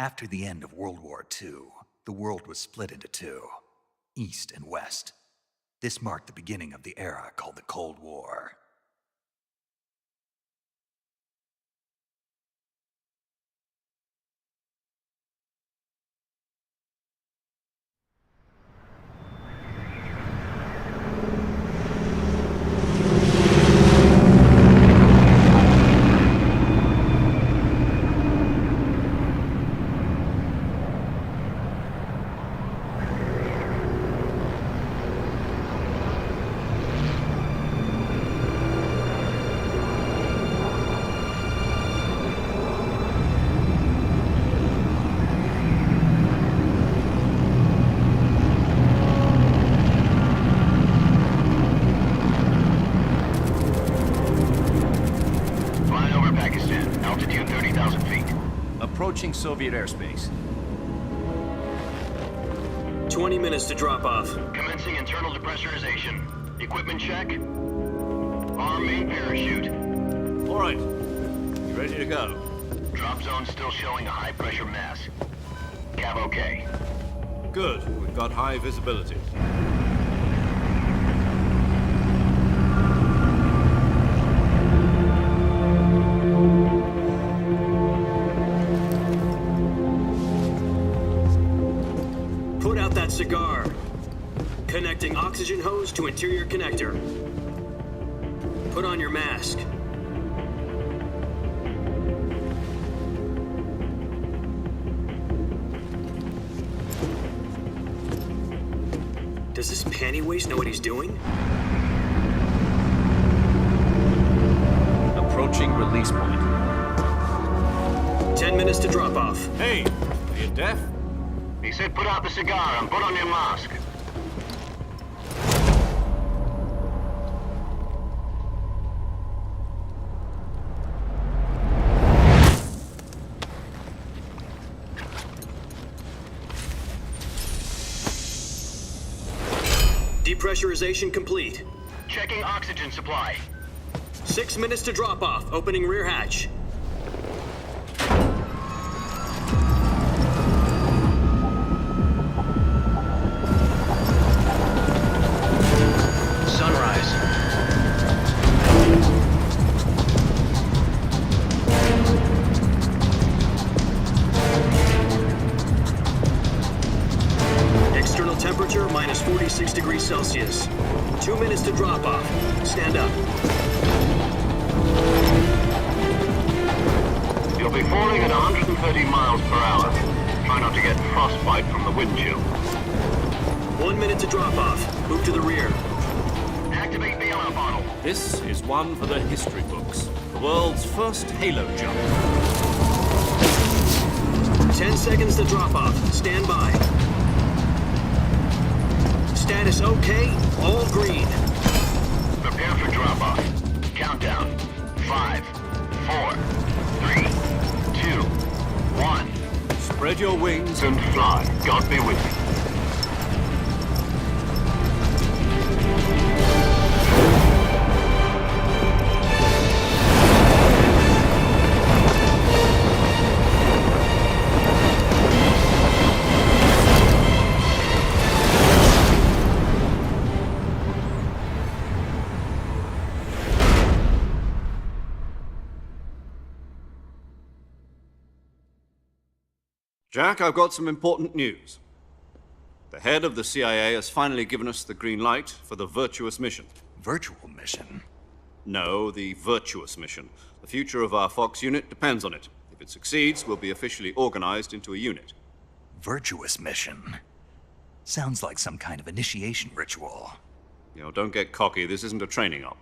After the end of World War II, the world was split into two, East and West. This marked the beginning of the era called the Cold War. approaching Soviet airspace. 20 minutes to drop off. Commencing internal depressurization. Equipment check. Arm main parachute. All right. You ready to go? Drop zone still showing a high pressure mass. Cav okay. Good. We've got high visibility. Put out that cigar. Connecting oxygen hose to interior connector. Put on your mask. Does this panty waste know what he's doing? Approaching release point. 10 minutes to drop off. Hey, are you deaf? He said put out the cigar and put on your mask. Depressurization complete. Checking oxygen supply. 6 minutes to drop off. Opening rear hatch. Sunrise. External temperature minus 46 degrees Celsius. 2 minutes to drop off. Stand up. You'll be falling at 130 miles per hour. Try not to get frostbite from the wind chill. 1 minute to drop off. Move to the rear. Activate bailout bottle. This is one for the history books. The world's first halo jump. 10 seconds to drop off. Stand by. Status okay. All green. Prepare for drop off. Countdown. 5, 4, 3, 2, 1. Spread your wings And fly. God be with you. Jack, I've got some important news. The head of the CIA has finally given us the green light for the virtuous mission. Virtual mission? No, the virtuous mission. The future of our Fox unit depends on it. If it succeeds, we'll be officially organized into a unit. Virtuous mission? Sounds like some kind of initiation ritual. You know, don't get cocky. This isn't a training op.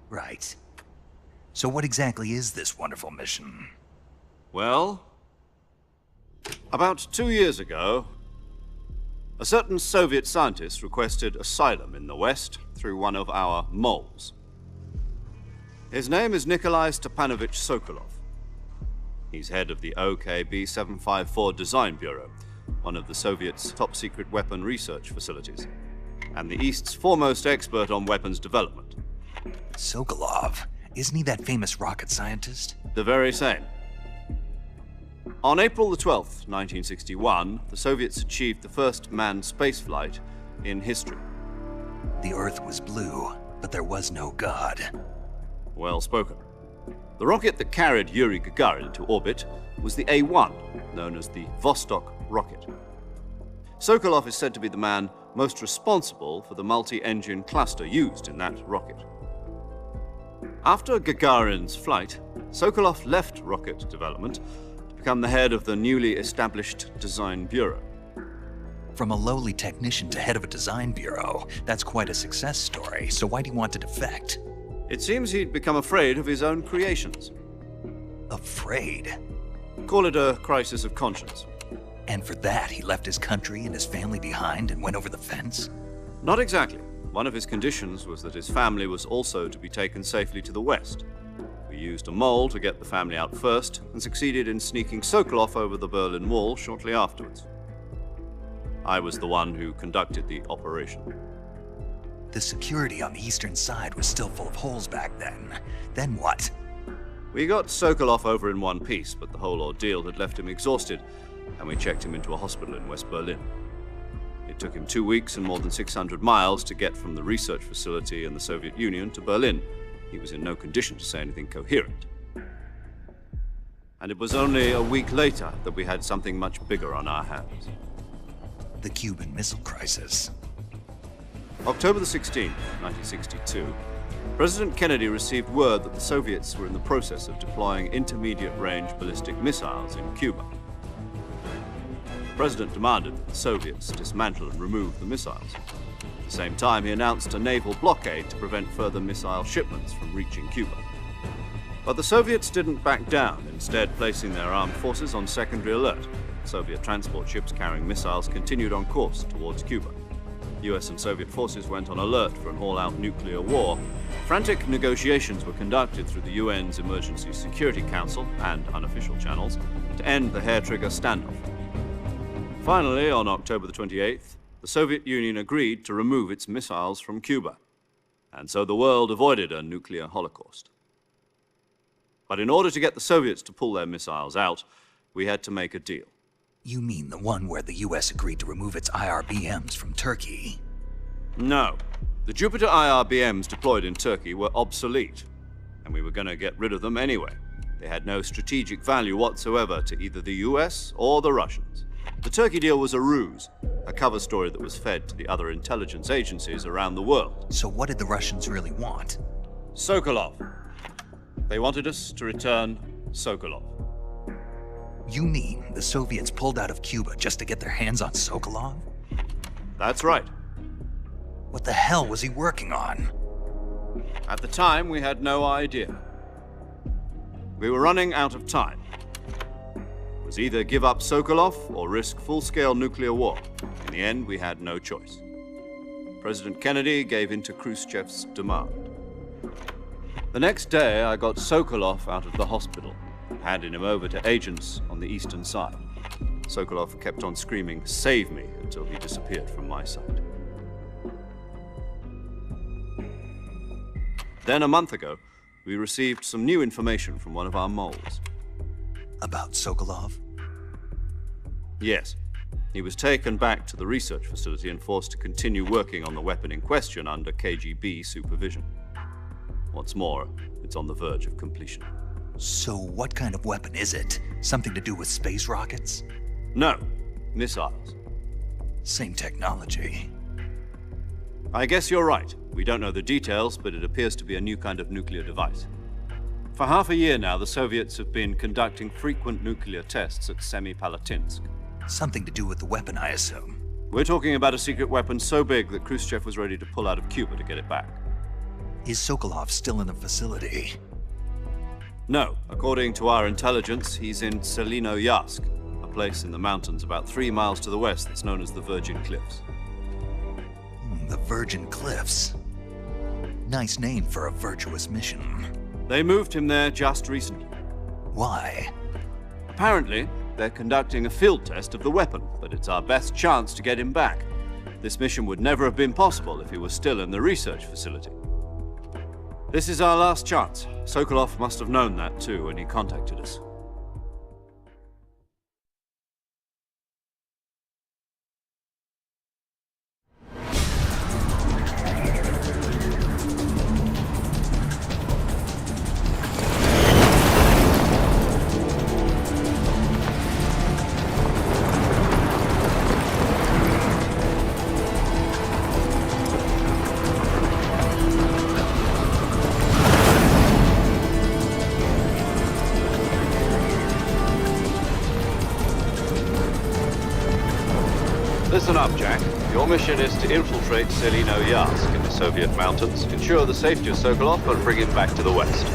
Right. So what exactly is this wonderful mission? Well, about 2 years ago, a certain Soviet scientist requested asylum in the West through one of our moles. His name is Nikolai Stepanovich Sokolov. He's head of the OKB 754 Design Bureau, one of the Soviets' top-secret weapon research facilities, and the East's foremost expert on weapons development. Sokolov? Isn't he that famous rocket scientist? The very same. On April the 12th, 1961, the Soviets achieved the first manned spaceflight in history. The Earth was blue, but there was no God. Well spoken. The rocket that carried Yuri Gagarin into orbit was the A-1, known as the Vostok rocket. Sokolov is said to be the man most responsible for the multi-engine cluster used in that rocket. After Gagarin's flight, Sokolov left rocket development to become the head of the newly established Design Bureau. From a lowly technician to head of a design bureau, that's quite a success story, so why'd he want to defect? It seems he'd become afraid of his own creations. Afraid? Call it a crisis of conscience. And for that, he left his country and his family behind and went over the fence? Not exactly. One of his conditions was that his family was also to be taken safely to the West. We used a mole to get the family out first and succeeded in sneaking Sokolov over the Berlin Wall shortly afterwards. I was the one who conducted the operation. The security on the eastern side was still full of holes back then. Then what? We got Sokolov over in one piece, but the whole ordeal had left him exhausted, and we checked him into a hospital in West Berlin. It took him 2 weeks and more than 600 miles to get from the research facility in the Soviet Union to Berlin. He was in no condition to say anything coherent. And it was only a week later that we had something much bigger on our hands. The Cuban Missile Crisis. October the 16th, 1962, President Kennedy received word that the Soviets were in the process of deploying intermediate-range ballistic missiles in Cuba. The President demanded that the Soviets dismantle and remove the missiles. At the same time, he announced a naval blockade to prevent further missile shipments from reaching Cuba. But the Soviets didn't back down, instead placing their armed forces on secondary alert. Soviet transport ships carrying missiles continued on course towards Cuba. US and Soviet forces went on alert for an all-out nuclear war. Frantic negotiations were conducted through the UN's Emergency Security Council and unofficial channels to end the hair-trigger standoff. Finally, on October the 28th, the Soviet Union agreed to remove its missiles from Cuba, and so the world avoided a nuclear holocaust. But in order to get the Soviets to pull their missiles out, we had to make a deal. You mean the one where the US agreed to remove its IRBMs from Turkey? No. The Jupiter IRBMs deployed in Turkey were obsolete, and we were going to get rid of them anyway. They had no strategic value whatsoever to either the US or the Russians. The Turkey deal was a ruse, a cover story that was fed to the other intelligence agencies around the world. So what did the Russians really want? Sokolov. They wanted us to return Sokolov. You mean the Soviets pulled out of Cuba just to get their hands on Sokolov? That's right. What the hell was he working on? At the time, we had no idea. We were running out of time. It was either give up Sokolov or risk full-scale nuclear war. In the end, we had no choice. President Kennedy gave in to Khrushchev's demand. The next day, I got Sokolov out of the hospital, handing him over to agents on the eastern side. Sokolov kept on screaming, "Save me," until he disappeared from my sight. Then a month ago, we received some new information from one of our moles. About Sokolov? Yes. He was taken back to the research facility and forced to continue working on the weapon in question under KGB supervision. What's more, it's on the verge of completion. So what kind of weapon is it? Something to do with space rockets? No, missiles. Same technology. I guess you're right. We don't know the details, but it appears to be a new kind of nuclear device. For half a year now, the Soviets have been conducting frequent nuclear tests at Semipalatinsk. Something to do with the weapon, I assume. We're talking about a secret weapon so big that Khrushchev was ready to pull out of Cuba to get it back. Is Sokolov still in the facility? No. According to our intelligence, he's in Selinoyarsk, a place in the mountains about 3 miles to the west that's known as the Virgin Cliffs. The Virgin Cliffs. Nice name for a virtuous mission. They moved him there just recently. Why? Apparently, they're conducting a field test of the weapon, but it's our best chance to get him back. This mission would never have been possible if he was still in the research facility. This is our last chance. Sokolov must have known that too when he contacted us. Listen up, Jack. Your mission is to infiltrate Selinoyarsk in the Soviet mountains, ensure the safety of Sokolov, and bring him back to the west.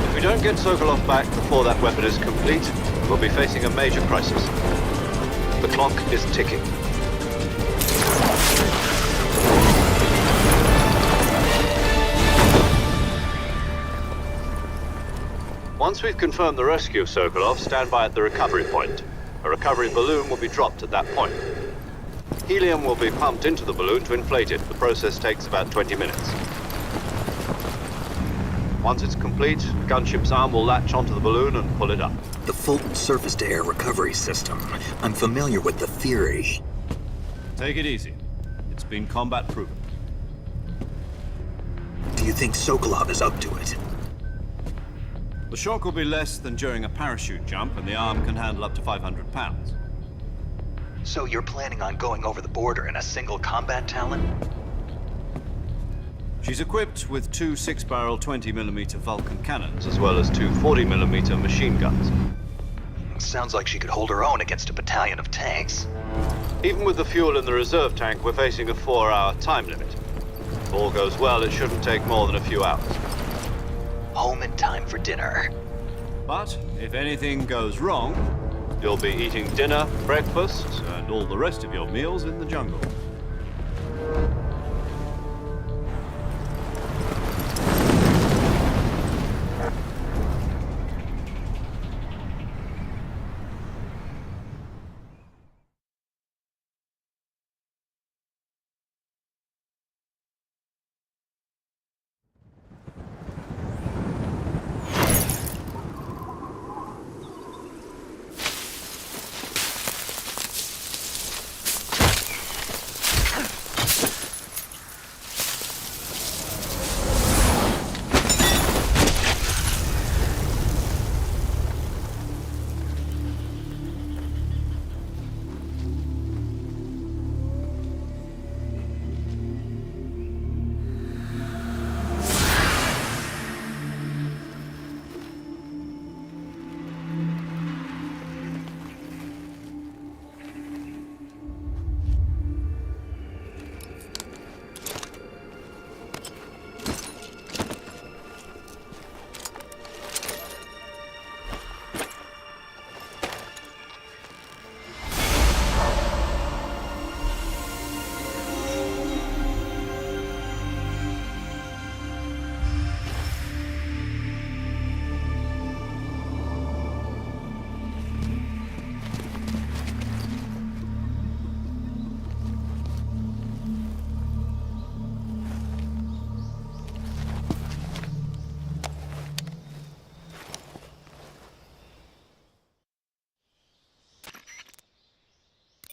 If we don't get Sokolov back before that weapon is complete, we'll be facing a major crisis. The clock is ticking. Once we've confirmed the rescue of Sokolov, stand by at the recovery point. A recovery balloon will be dropped at that point. Helium will be pumped into the balloon to inflate it. The process takes about 20 minutes. Once it's complete, the gunship's arm will latch onto the balloon and pull it up. The Fulton surface-to-air recovery system. I'm familiar with the theory. Take it easy. It's been combat proven. Do you think Sokolov is up to it? The shock will be less than during a parachute jump, and the arm can handle up to 500 pounds. So you're planning on going over the border in a single combat Talon? She's equipped with two 6-barrel 20mm Vulcan cannons, as well as two 40mm machine guns. Sounds like she could hold her own against a battalion of tanks. Even with the fuel in the reserve tank, we're facing a 4-hour time limit. If all goes well, it shouldn't take more than a few hours. Home in time for dinner. But if anything goes wrong, you'll be eating dinner, breakfast, and all the rest of your meals in the jungle.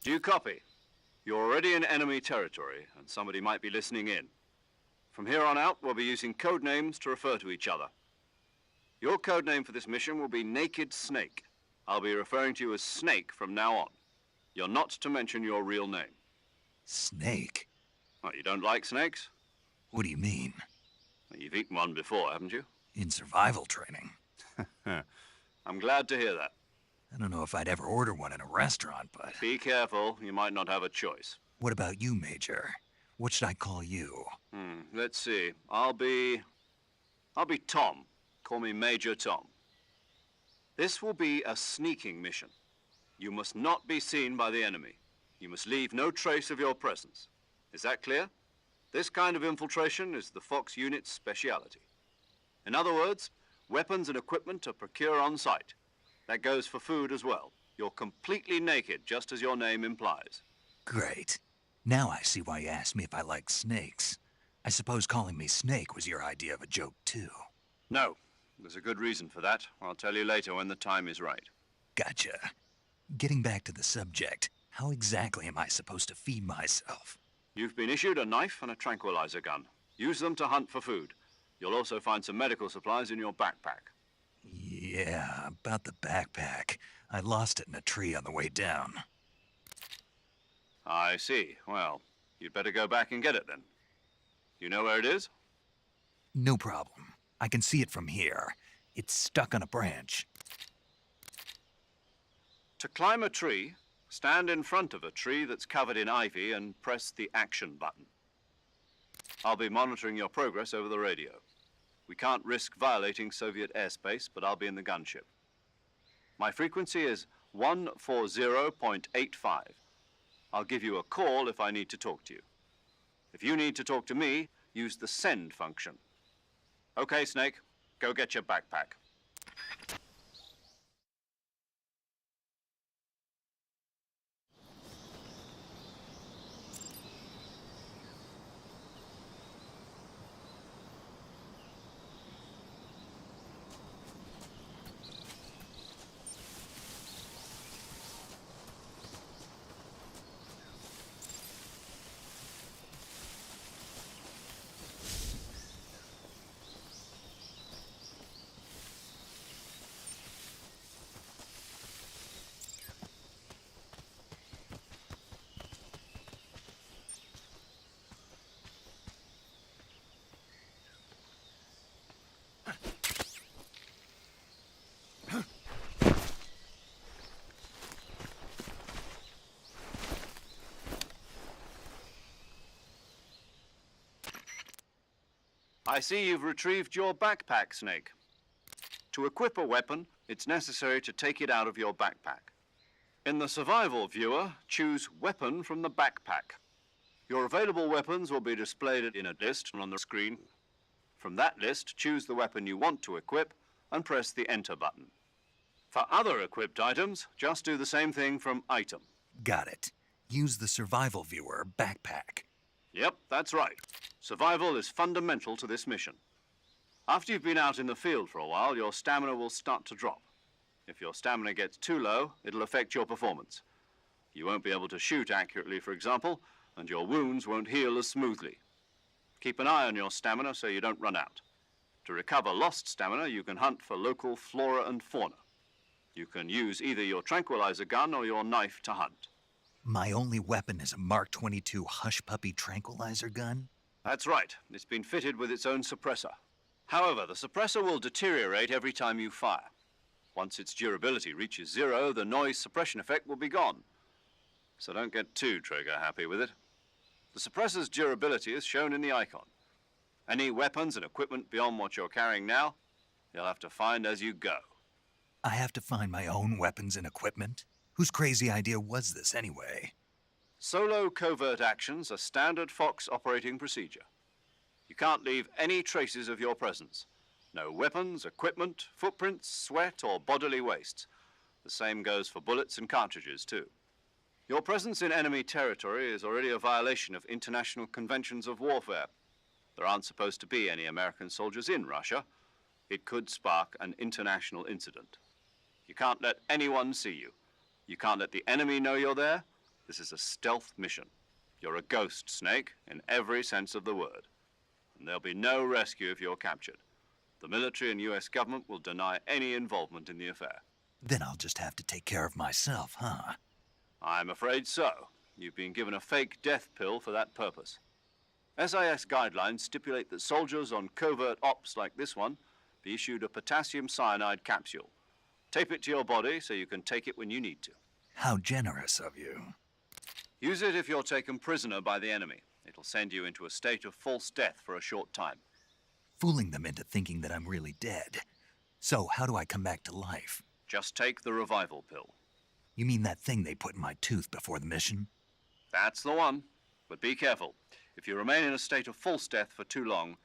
Do you copy? You're already in enemy territory, and somebody might be listening in. From here on out, we'll be using code names to refer to each other. Your code name for this mission will be Naked Snake. I'll be referring to you as Snake from now on. You're not to mention your real name. Snake? Oh, you don't like snakes? What do you mean? Well, you've eaten one before, haven't you? In survival training. I'm glad to hear that. I don't know if I'd ever order one in a restaurant, but... Be careful, you might not have a choice. What about you, Major? What should I call you? Let's see. I'll be Tom. Call me Major Tom. This will be a sneaking mission. You must not be seen by the enemy. You must leave no trace of your presence. Is that clear? This kind of infiltration is the Fox unit's speciality. In other words, weapons and equipment are procured on site. That goes for food as well. You're completely naked, just as your name implies. Great. Now I see why you asked me if I like snakes. I suppose calling me Snake was your idea of a joke, too. No. There's a good reason for that. I'll tell you later when the time is right. Gotcha. Getting back to the subject, how exactly am I supposed to feed myself? You've been issued a knife and a tranquilizer gun. Use them to hunt for food. You'll also find some medical supplies in your backpack. Yeah, about the backpack. I lost it in a tree on the way down. I see. Well, you'd better go back and get it then. You know where it is? No problem. I can see it from here. It's stuck on a branch. To climb a tree, stand in front of a tree that's covered in ivy and press the action button. I'll be monitoring your progress over the radio. We can't risk violating Soviet airspace, but I'll be in the gunship. My frequency is 140.85. I'll give you a call if I need to talk to you. If you need to talk to me, use the send function. Okay, Snake, go get your backpack. I see you've retrieved your backpack, Snake. To equip a weapon, it's necessary to take it out of your backpack. In the survival viewer, choose Weapon from the backpack. Your available weapons will be displayed in a list on the screen. From that list, choose the weapon you want to equip and press the Enter button. For other equipped items, just do the same thing from Item. Got it. Use the survival viewer backpack. Yep, that's right. Survival is fundamental to this mission. After you've been out in the field for a while, your stamina will start to drop. If your stamina gets too low, it'll affect your performance. You won't be able to shoot accurately, for example, and your wounds won't heal as smoothly. Keep an eye on your stamina so you don't run out. To recover lost stamina, you can hunt for local flora and fauna. You can use either your tranquilizer gun or your knife to hunt. My only weapon is a Mark 22 Hush Puppy tranquilizer gun? That's right. It's been fitted with its own suppressor. However, the suppressor will deteriorate every time you fire. Once its durability reaches 0, the noise suppression effect will be gone. So don't get too trigger-happy with it. The suppressor's durability is shown in the icon. Any weapons and equipment beyond what you're carrying now, you'll have to find as you go. I have to find my own weapons and equipment? Whose crazy idea was this anyway? Solo covert actions are standard Fox operating procedure. You can't leave any traces of your presence. No weapons, equipment, footprints, sweat, or bodily wastes. The same goes for bullets and cartridges, too. Your presence in enemy territory is already a violation of international conventions of warfare. There aren't supposed to be any American soldiers in Russia. It could spark an international incident. You can't let anyone see you. You can't let the enemy know you're there. This is a stealth mission. You're a ghost, Snake, in every sense of the word. And there'll be no rescue if you're captured. The military and US government will deny any involvement in the affair. Then I'll just have to take care of myself, huh? I'm afraid so. You've been given a fake death pill for that purpose. SIS guidelines stipulate that soldiers on covert ops like this one be issued a potassium cyanide capsule. Tape it to your body so you can take it when you need to. How generous of you. Use it if you're taken prisoner by the enemy. It'll send you into a state of false death for a short time. Fooling them into thinking that I'm really dead. So how do I come back to life? Just take the revival pill. You mean that thing they put in my tooth before the mission? That's the one. But be careful. If you remain in a state of false death for too long,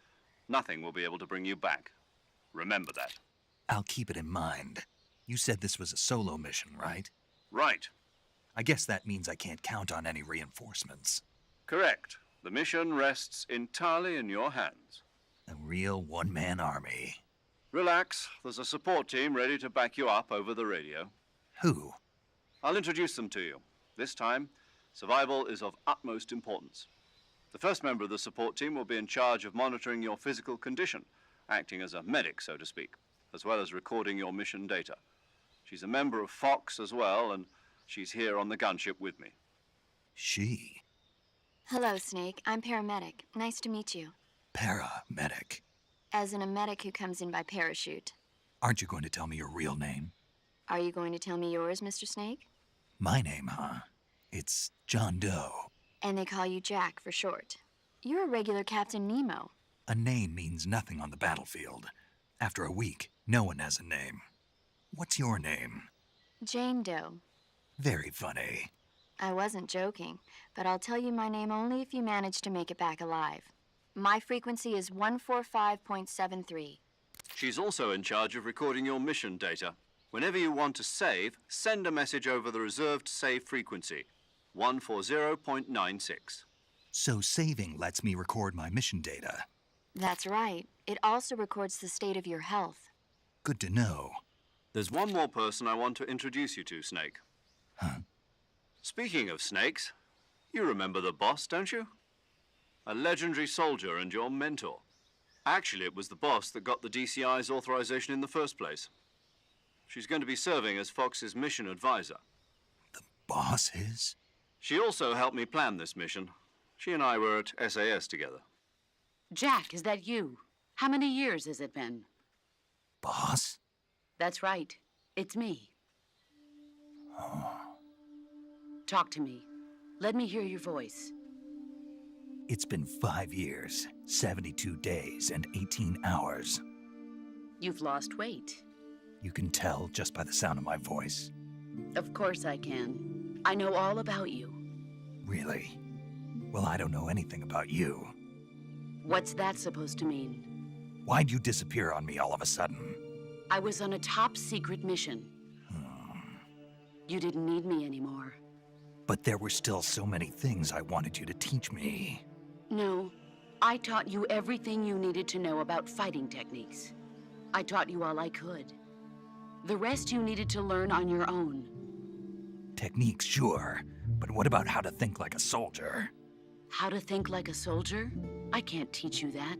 nothing will be able to bring you back. Remember that. I'll keep it in mind. You said this was a solo mission, right? Right. I guess that means I can't count on any reinforcements. Correct. The mission rests entirely in your hands. A real one-man army. Relax. There's a support team ready to back you up over the radio. Who? I'll introduce them to you. This time, survival is of utmost importance. The first member of the support team will be in charge of monitoring your physical condition, acting as a medic, so to speak, as well as recording your mission data. She's a member of Fox as well, and she's here on the gunship with me. She? Hello, Snake. I'm paramedic. Nice to meet you. Paramedic. As in a medic who comes in by parachute. Aren't you going to tell me your real name? Are you going to tell me yours, Mr. Snake? My name, huh? It's John Doe. And they call you Jack for short. You're a regular Captain Nemo. A name means nothing on the battlefield. After a week, no one has a name. What's your name? Jane Doe. Very funny. I wasn't joking, but I'll tell you my name only if you manage to make it back alive. My frequency is 145.73. She's also in charge of recording your mission data. Whenever you want to save, send a message over the reserved save frequency, 140.96. So saving lets me record my mission data. That's right. It also records the state of your health. Good to know. There's one more person I want to introduce you to, Snake. Huh? Speaking of snakes, you remember the boss, don't you? A legendary soldier and your mentor. Actually, it was the boss that got the DCI's authorization in the first place. She's going to be serving as Fox's mission advisor. The boss is? She also helped me plan this mission. She and I were at SAS together. Jack, is that you? How many years has it been? Boss? That's right. It's me. Oh. Talk to me. Let me hear your voice. It's been 5 years, 72 days, and 18 hours. You've lost weight. You can tell just by the sound of my voice. Of course I can. I know all about you. Really? Well, I don't know anything about you. What's that supposed to mean? Why'd you disappear on me all of a sudden? I was on a top secret mission. You didn't need me anymore. But there were still so many things I wanted you to teach me. No, I taught you everything you needed to know about fighting techniques. I taught you all I could. The rest you needed to learn on your own. Techniques, sure. But what about how to think like a soldier? How to think like a soldier? I can't teach you that.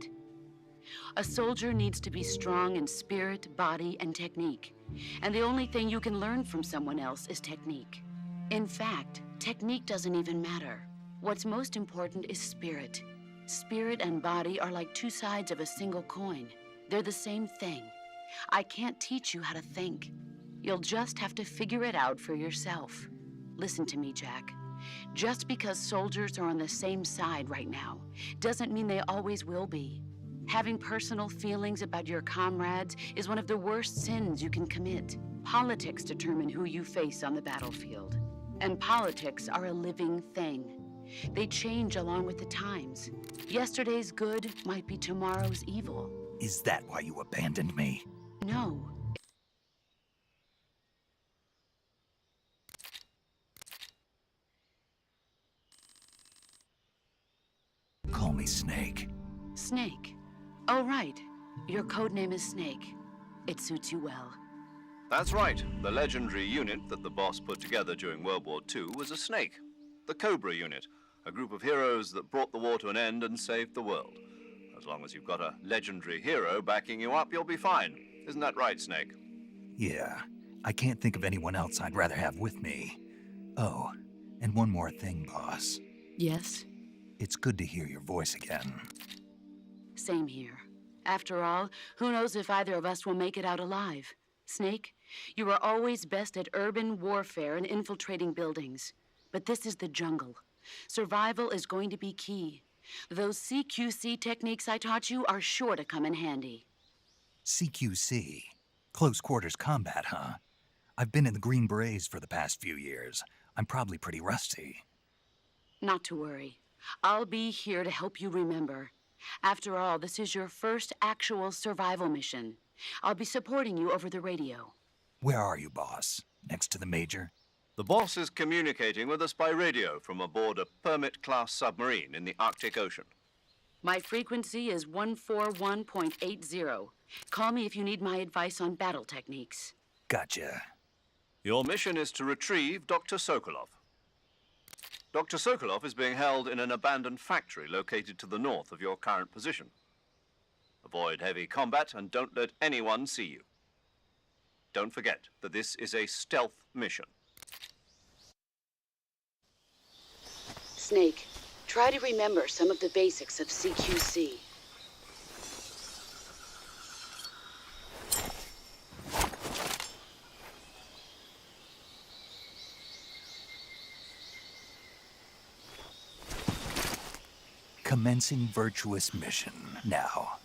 A soldier needs to be strong in spirit, body, and technique. And the only thing you can learn from someone else is technique. In fact, technique doesn't even matter. What's most important is spirit. Spirit and body are like two sides of a single coin. They're the same thing. I can't teach you how to think. You'll just have to figure it out for yourself. Listen to me, Jack. Just because soldiers are on the same side right now doesn't mean they always will be. Having personal feelings about your comrades is one of the worst sins you can commit. Politics determine who you face on the battlefield. And politics are a living thing. They change along with the times. Yesterday's good might be tomorrow's evil. Is that why you abandoned me? No. Call me Snake. Snake. Oh, right. Your codename is Snake. It suits you well. That's right. The legendary unit that the boss put together during World War II was a snake. The Cobra unit, a group of heroes that brought the war to an end and saved the world. As long as you've got a legendary hero backing you up, you'll be fine. Isn't that right, Snake? Yeah, I can't think of anyone else I'd rather have with me. Oh, and one more thing, boss. Yes? It's good to hear your voice again. Same here. After all, who knows if either of us will make it out alive? Snake, you are always best at urban warfare and infiltrating buildings. But this is the jungle. Survival is going to be key. Those CQC techniques I taught you are sure to come in handy. CQC? Close quarters combat, huh? I've been in the Green Berets for the past few years. I'm probably pretty rusty. Not to worry. I'll be here to help you remember. After all, this is your first actual survival mission. I'll be supporting you over the radio. Where are you, boss? Next to the Major? The boss is communicating with us by radio from aboard a Permit-class submarine in the Arctic Ocean. My frequency is 141.80. Call me if you need my advice on battle techniques. Gotcha. Your mission is to retrieve Dr. Sokolov. Dr. Sokolov is being held in an abandoned factory located to the north of your current position. Avoid heavy combat and don't let anyone see you. Don't forget that this is a stealth mission. Snake, try to remember some of the basics of CQC. Commencing virtuous mission now.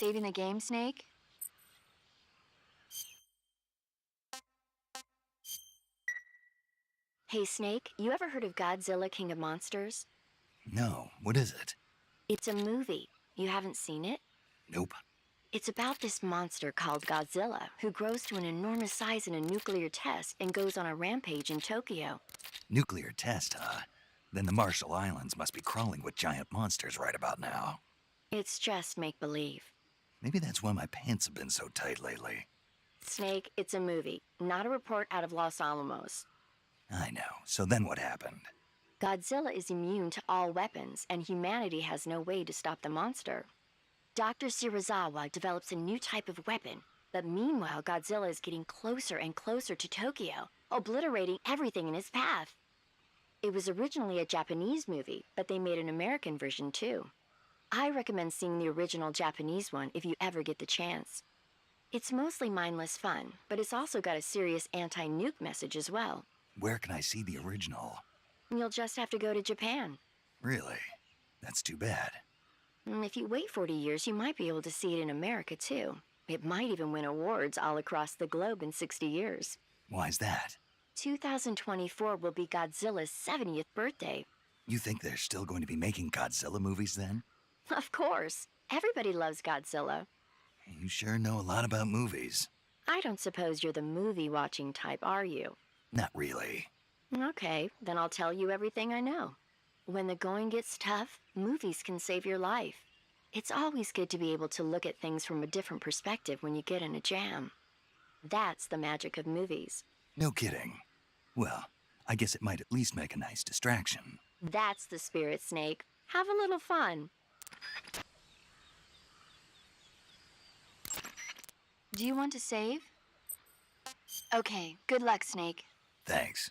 Saving the game, Snake? Hey, Snake, you ever heard of Godzilla King of Monsters? No, what is it? It's a movie. You haven't seen it? Nope. It's about this monster called Godzilla, who grows to an enormous size in a nuclear test and goes on a rampage in Tokyo. Nuclear test, huh? Then the Marshall Islands must be crawling with giant monsters right about now. It's just make-believe. Maybe that's why my pants have been so tight lately. Snake, it's a movie, not a report out of Los Alamos. I know. So then what happened? Godzilla is immune to all weapons, and humanity has no way to stop the monster. Dr. Shirazawa develops a new type of weapon, but meanwhile Godzilla is getting closer and closer to Tokyo, obliterating everything in his path. It was originally a Japanese movie, but they made an American version too. I recommend seeing the original Japanese one if you ever get the chance. It's mostly mindless fun, but it's also got a serious anti-nuke message as well. Where can I see the original? You'll just have to go to Japan. Really? That's too bad. If you wait 40 years, you might be able to see it in America too. It might even win awards all across the globe in 60 years. Why's that? 2024 will be Godzilla's 70th birthday. You think they're still going to be making Godzilla movies then? Of course. Everybody loves Godzilla. You sure know a lot about movies. I don't suppose you're the movie-watching type, are you? Not really. Okay, then I'll tell you everything I know. When the going gets tough, movies can save your life. It's always good to be able to look at things from a different perspective when you get in a jam. That's the magic of movies. No kidding. Well, I guess it might at least make a nice distraction. That's the spirit, Snake. Have a little fun. Do you want to save? Okay, good luck, Snake. Thanks.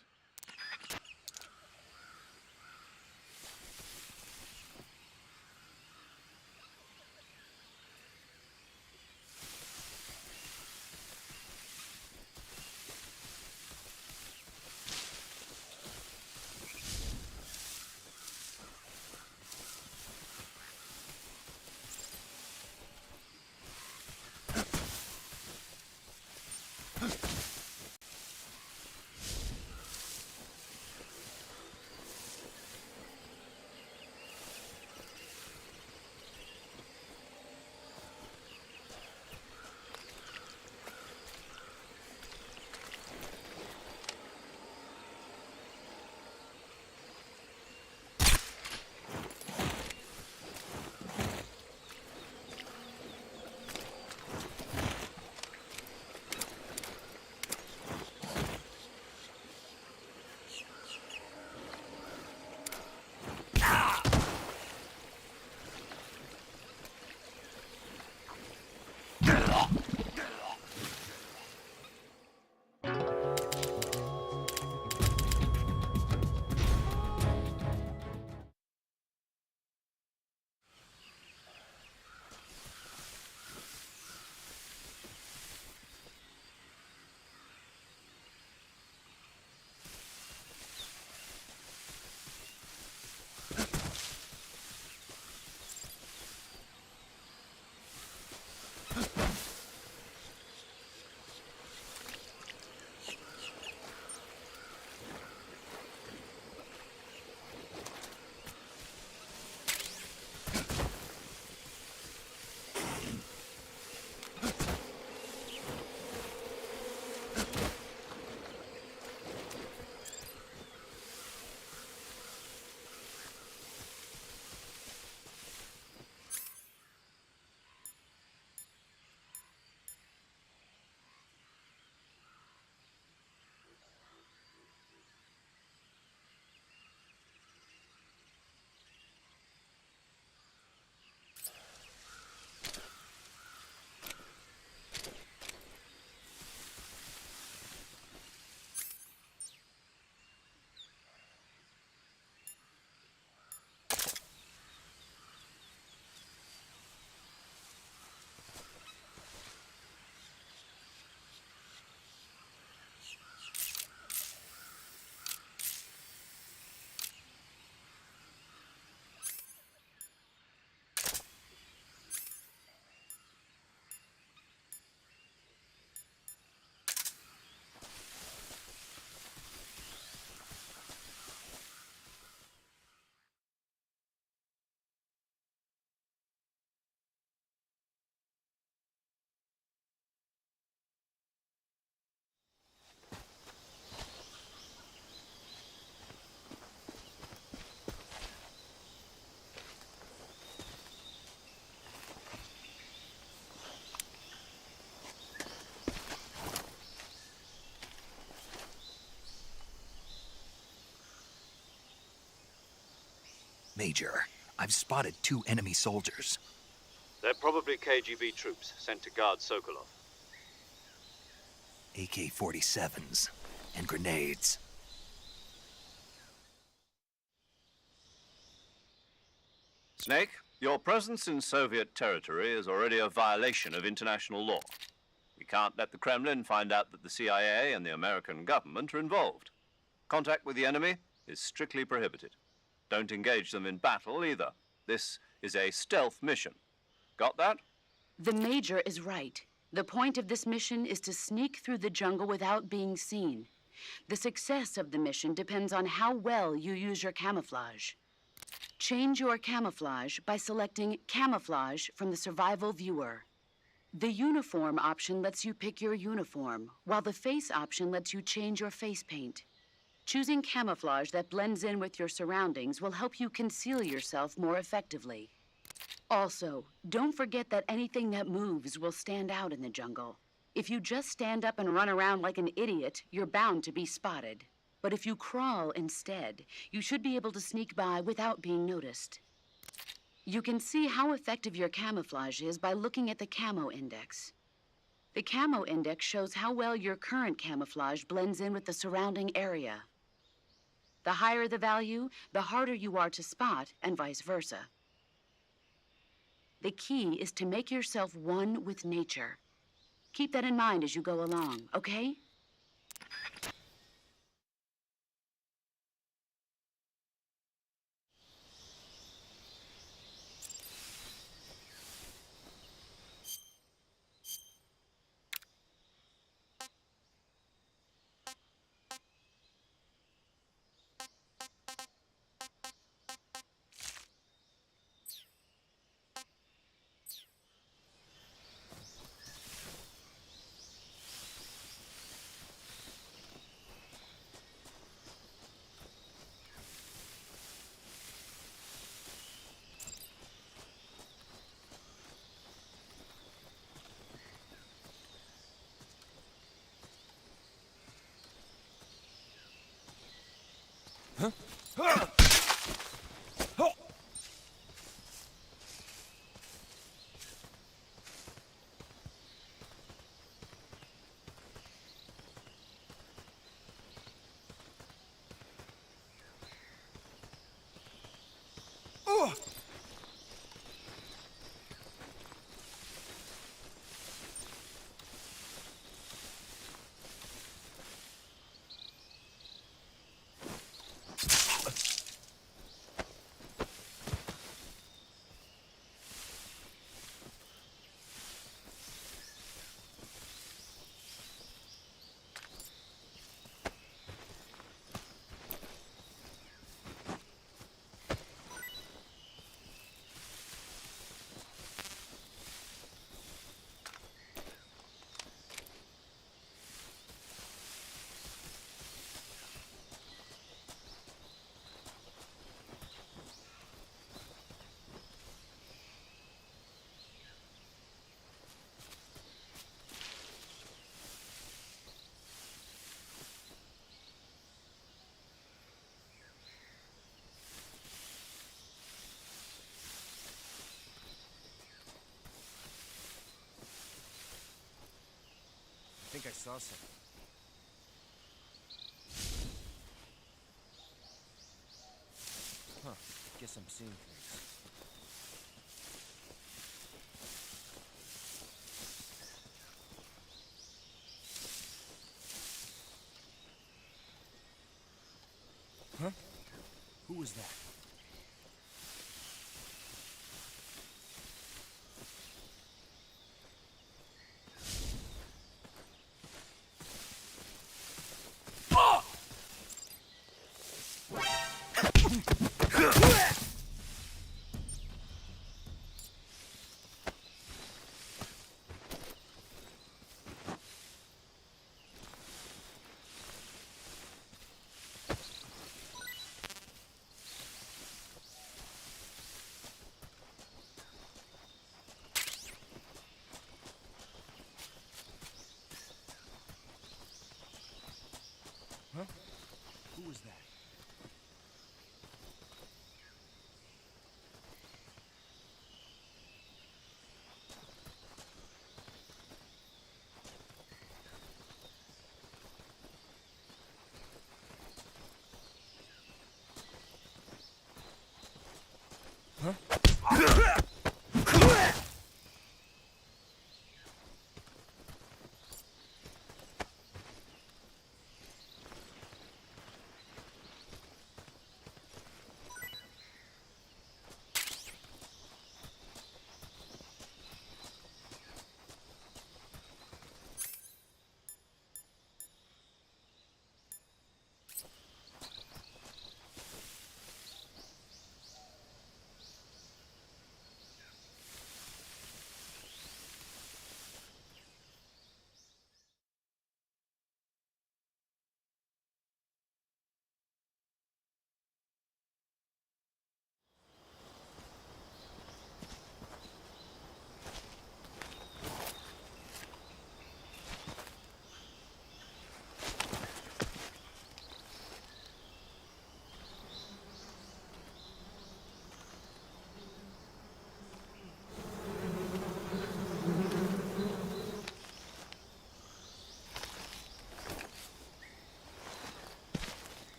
Major, I've spotted 2 enemy soldiers. They're probably KGB troops sent to guard Sokolov. AK-47s and grenades. Snake, your presence in Soviet territory is already a violation of international law. We can't let the Kremlin find out that the CIA and the American government are involved. Contact with the enemy is strictly prohibited. Don't engage them in battle either. This is a stealth mission. Got that? The Major is right. The point of this mission is to sneak through the jungle without being seen. The success of the mission depends on how well you use your camouflage. Change your camouflage by selecting Camouflage from the Survival Viewer. The Uniform option lets you pick your uniform, while the Face option lets you change your face paint. Choosing camouflage that blends in with your surroundings will help you conceal yourself more effectively. Also, don't forget that anything that moves will stand out in the jungle. If you just stand up and run around like an idiot, you're bound to be spotted. But if you crawl instead, you should be able to sneak by without being noticed. You can see how effective your camouflage is by looking at the Camo Index. The Camo Index shows how well your current camouflage blends in with the surrounding area. The higher the value, the harder you are to spot, and vice versa. The key is to make yourself one with nature. Keep that in mind as you go along, okay? I think I saw something. Huh. Guess I'm seeing things. Huh? Who was that?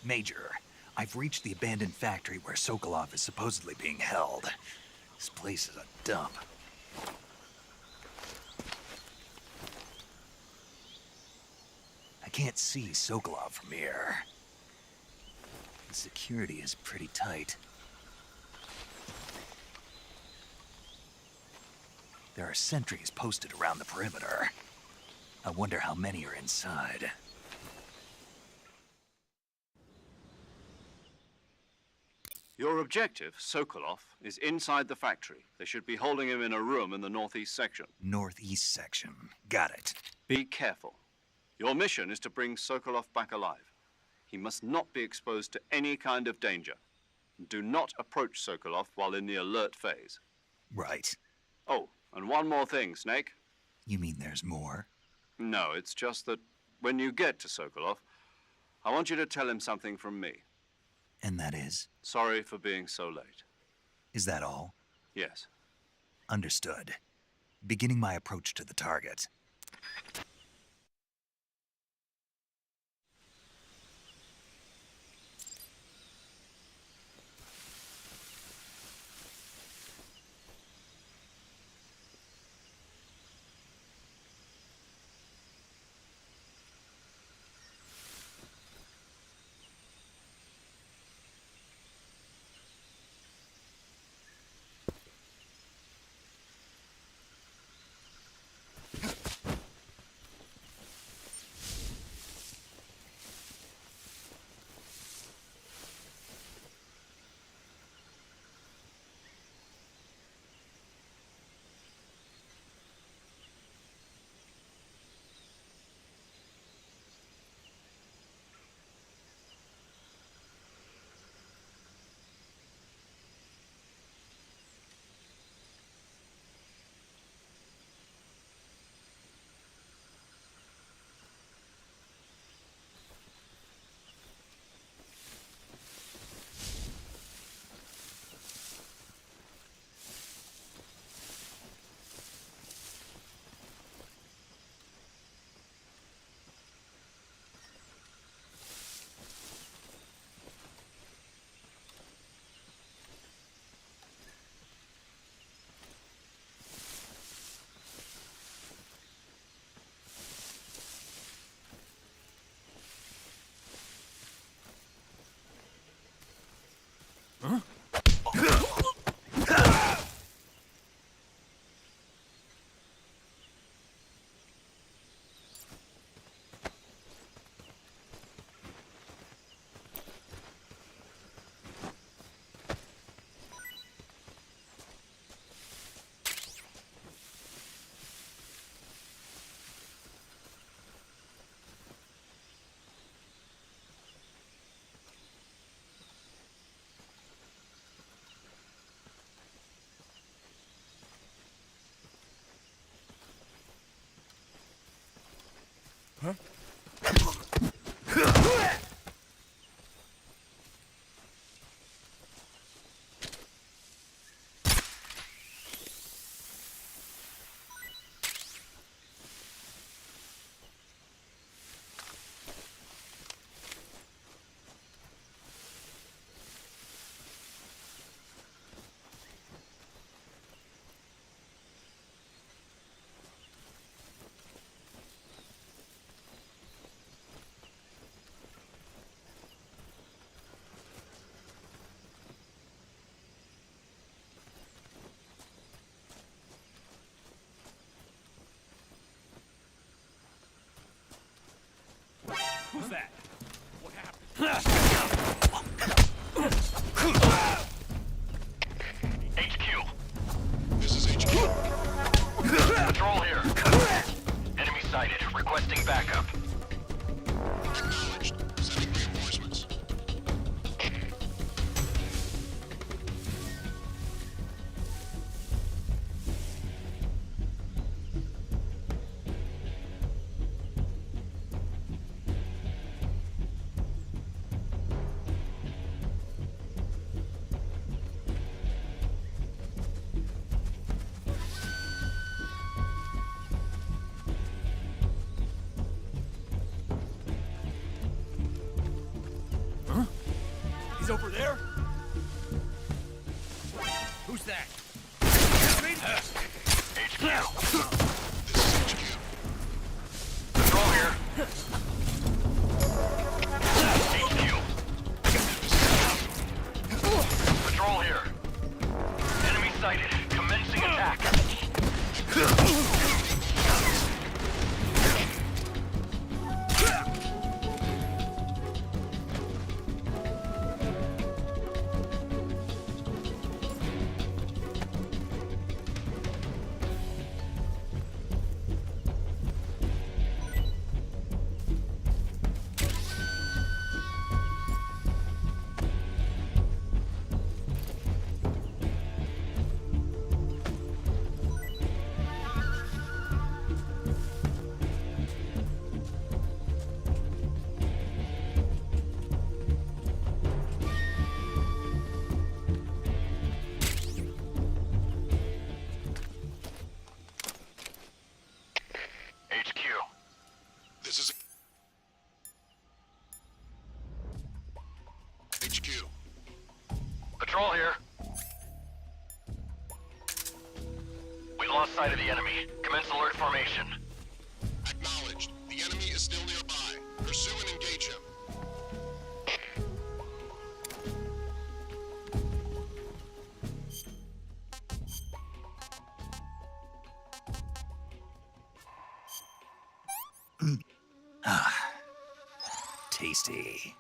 Major, I've reached the abandoned factory where Sokolov is supposedly being held. This place is a dump. I can't see Sokolov from here. The security is pretty tight. There are sentries posted around the perimeter. I wonder how many are inside. Your objective, Sokolov, is inside the factory. They should be holding him in a room in the northeast section. Northeast section. Got it. Be careful. Your mission is to bring Sokolov back alive. He must not be exposed to any kind of danger. Do not approach Sokolov while in the alert phase. Right. Oh, and one more thing, Snake. You mean there's more? No, it's just that when you get to Sokolov, I want you to tell him something from me. And that is? Sorry for being so late. Is that all? Yes. Understood. Beginning my approach to the target. Who's that? What happened? HQ. This is HQ. Patrol here. Enemy sighted. Requesting backup. Acknowledged. Sending reinforcements. He's over there? Who's that? HQ. This is HQ. Control here. HQ. Patrol here. Enemy sighted. Commencing attack. HQ. Patrol here. We lost sight of the enemy. Commence alert formation. Acknowledged. The enemy is still nearby. Pursue and engage him. Tasty.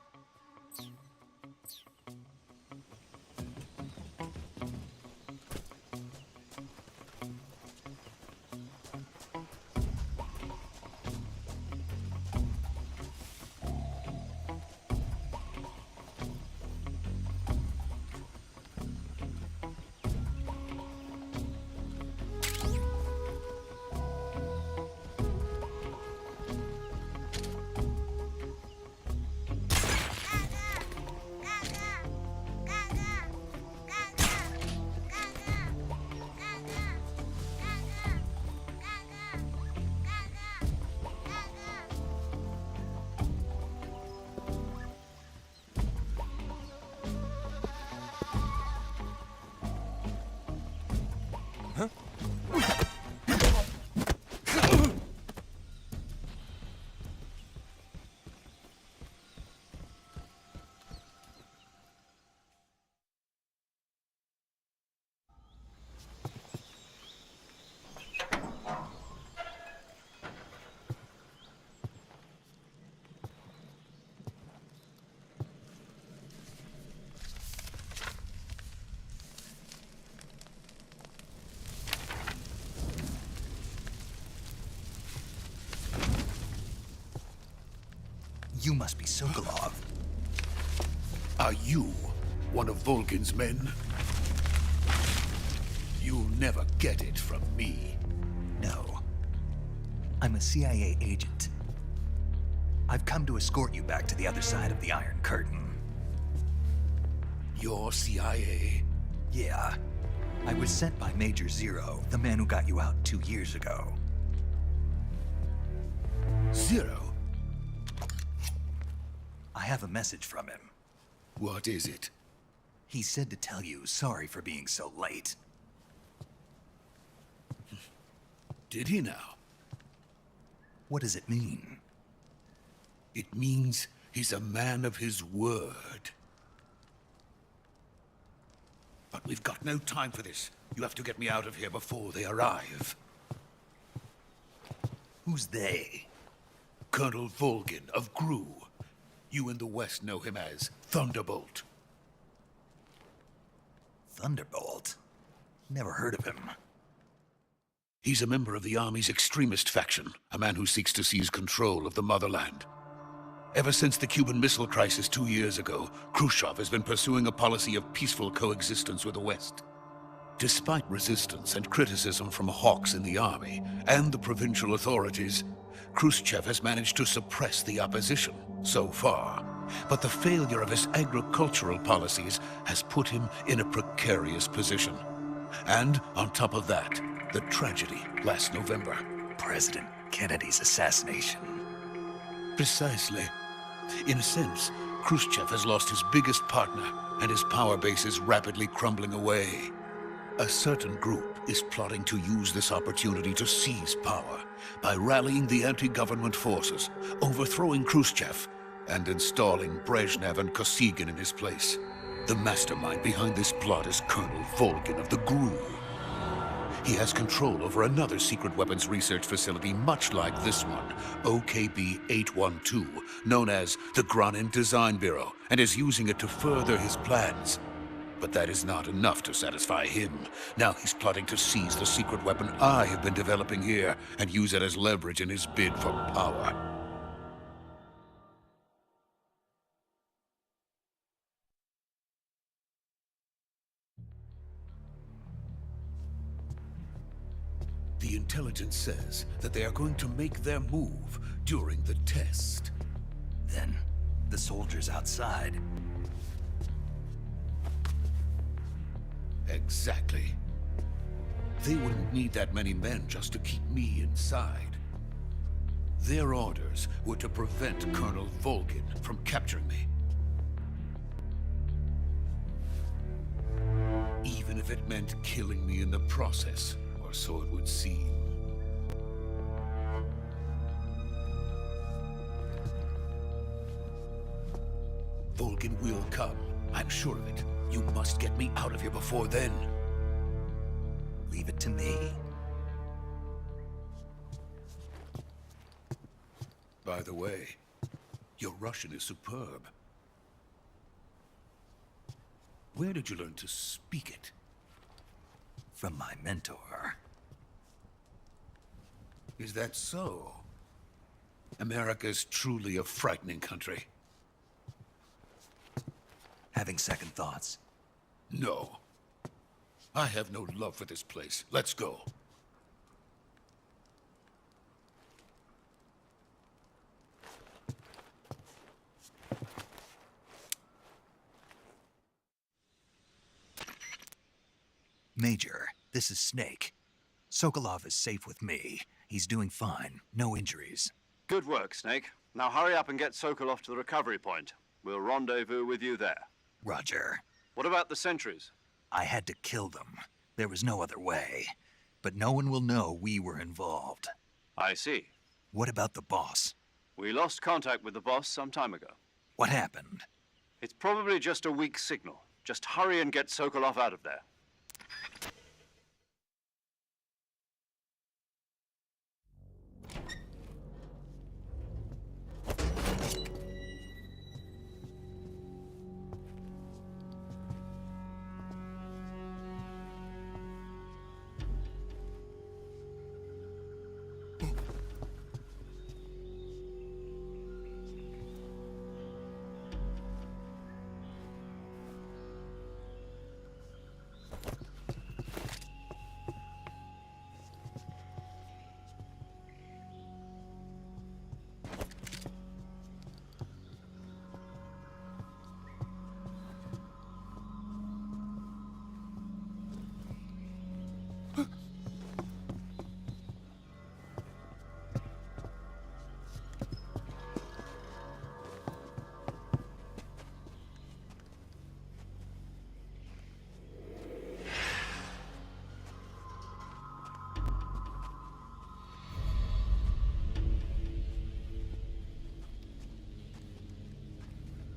You must be Sokolov. Are you one of Volgin's men? You'll never get it from me. No. I'm a CIA agent. I've come to escort you back to the other side of the Iron Curtain. You're CIA? Yeah. I was sent by Major Zero, the man who got you out 2 years ago. Zero? I have a message from him. What is it? He said to tell you sorry for being so late. Did he now? What does it mean? It means he's a man of his word. But we've got no time for this. You have to get me out of here before they arrive. Who's they? Colonel Volgin of GRU. You in the West know him as Thunderbolt. Thunderbolt? Never heard of him. He's a member of the Army's extremist faction, a man who seeks to seize control of the motherland. Ever since the Cuban Missile Crisis 2 years ago, Khrushchev has been pursuing a policy of peaceful coexistence with the West. Despite resistance and criticism from hawks in the army and the provincial authorities, Khrushchev has managed to suppress the opposition so far. But the failure of his agricultural policies has put him in a precarious position. And on top of that, the tragedy last November. President Kennedy's assassination. Precisely. In a sense, Khrushchev has lost his biggest partner, and his power base is rapidly crumbling away. A certain group is plotting to use this opportunity to seize power by rallying the anti-government forces, overthrowing Khrushchev, and installing Brezhnev and Kosygin in his place. The mastermind behind this plot is Colonel Volgin of the GRU. He has control over another secret weapons research facility much like this one, OKB-812, known as the Granin Design Bureau, and is using it to further his plans. But that is not enough to satisfy him. Now he's plotting to seize the secret weapon I have been developing here and use it as leverage in his bid for power. The intelligence says that they are going to make their move during the test. Then, the soldiers outside. Exactly. They wouldn't need that many men just to keep me inside. Their orders were to prevent Colonel Volgin from capturing me. Even if it meant killing me in the process, or so it would seem. Volgin will come. I'm sure of it. You must get me out of here before then. Leave it to me. By the way, your Russian is superb. Where did you learn to speak it? From my mentor. Is that so? America's truly a frightening country. Having second thoughts. No. I have no love for this place. Let's go. Major, this is Snake. Sokolov is safe with me. He's doing fine. No injuries. Good work, Snake. Now hurry up and get Sokolov to the recovery point. We'll rendezvous with you there. Roger. What about the sentries? I had to kill them. There was no other way. But no one will know we were involved. I see. What about the boss? We lost contact with the boss some time ago. What happened? It's probably just a weak signal. Just hurry and get Sokolov out of there.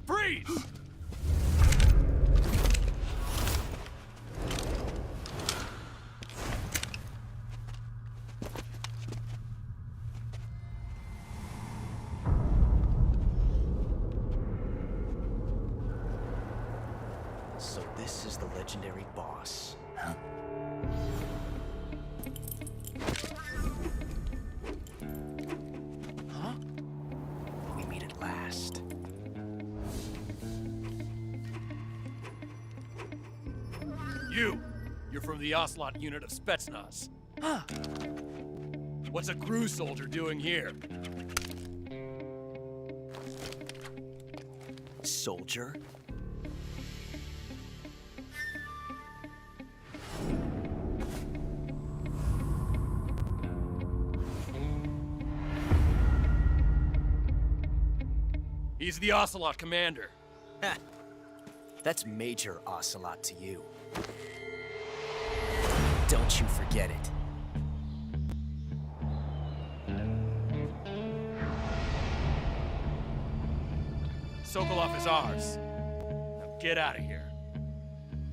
Freeze! So this is the legendary boss. Huh? Huh? We meet at last. You're from the Ocelot unit of Spetsnaz. Huh. What's a GRU soldier doing here? Soldier? He's the Ocelot commander. Ha! That's major ocelot to you. Don't you forget it. Sokolov is ours. Now get out of here.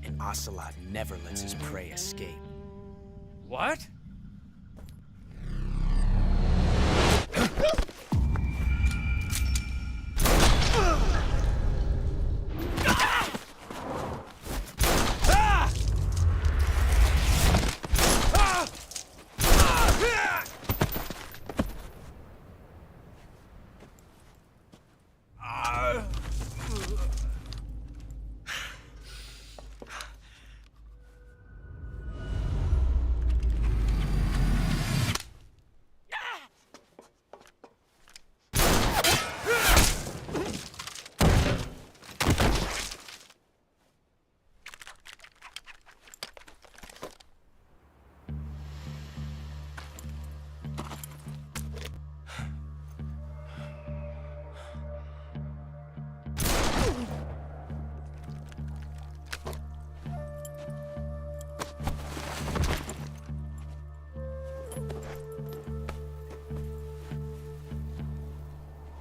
An ocelot never lets his prey escape. What?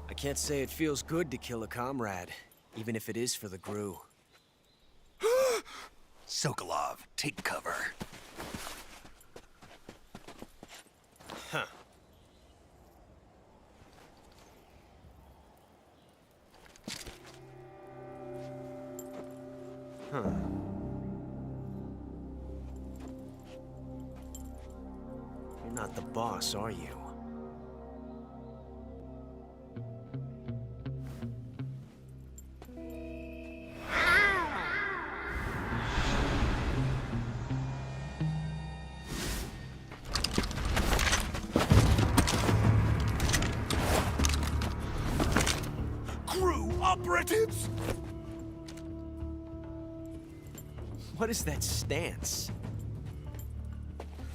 I can't say it feels good to kill a comrade, even if it is for the GRU. Sokolov, take cover. Huh. Huh. You're not the boss, are you? Operatives! What is that stance?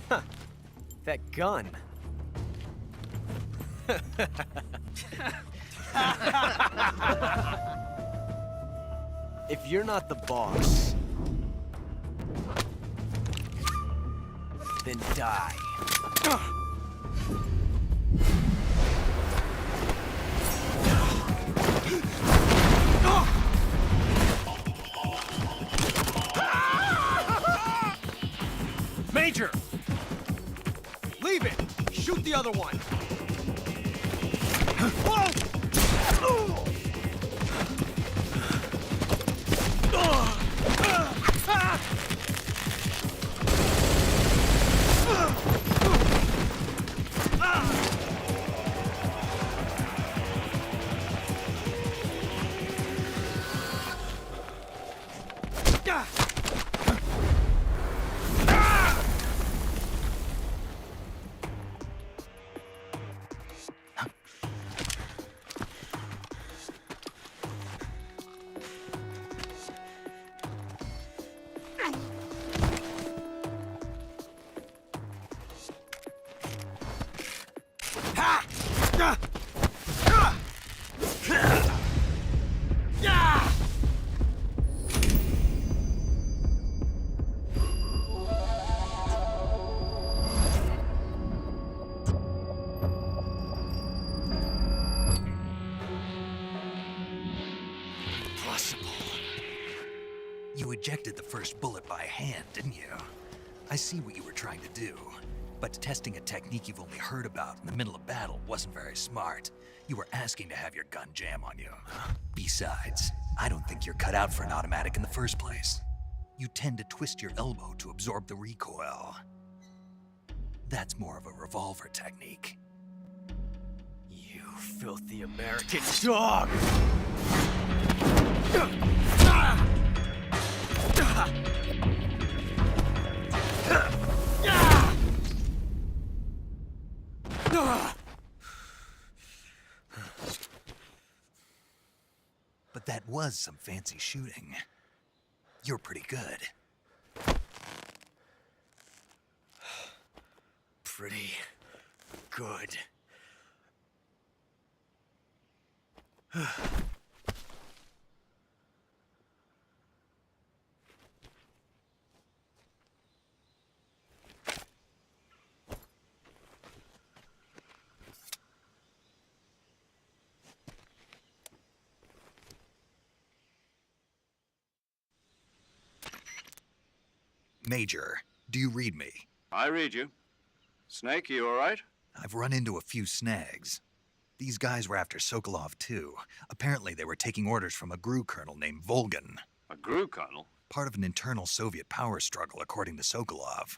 Huh. That gun. If you're not the boss, then die. Major! Leave it! Shoot the other one! You ejected the first bullet by hand, didn't you? I see what you were trying to do. But testing a technique you've only heard about in the middle of battle wasn't very smart. You were asking to have your gun jam on you. Besides, I don't think you're cut out for an automatic in the first place. You tend to twist your elbow to absorb the recoil. That's more of a revolver technique. You filthy American dog! But that was some fancy shooting. You're pretty good. Pretty good. Major, do you read me? I read you. Snake, you all right? I've run into a few snags. These guys were after Sokolov too. Apparently they were taking orders from a GRU colonel named Volgan. A GRU colonel? Part of an internal Soviet power struggle, according to Sokolov.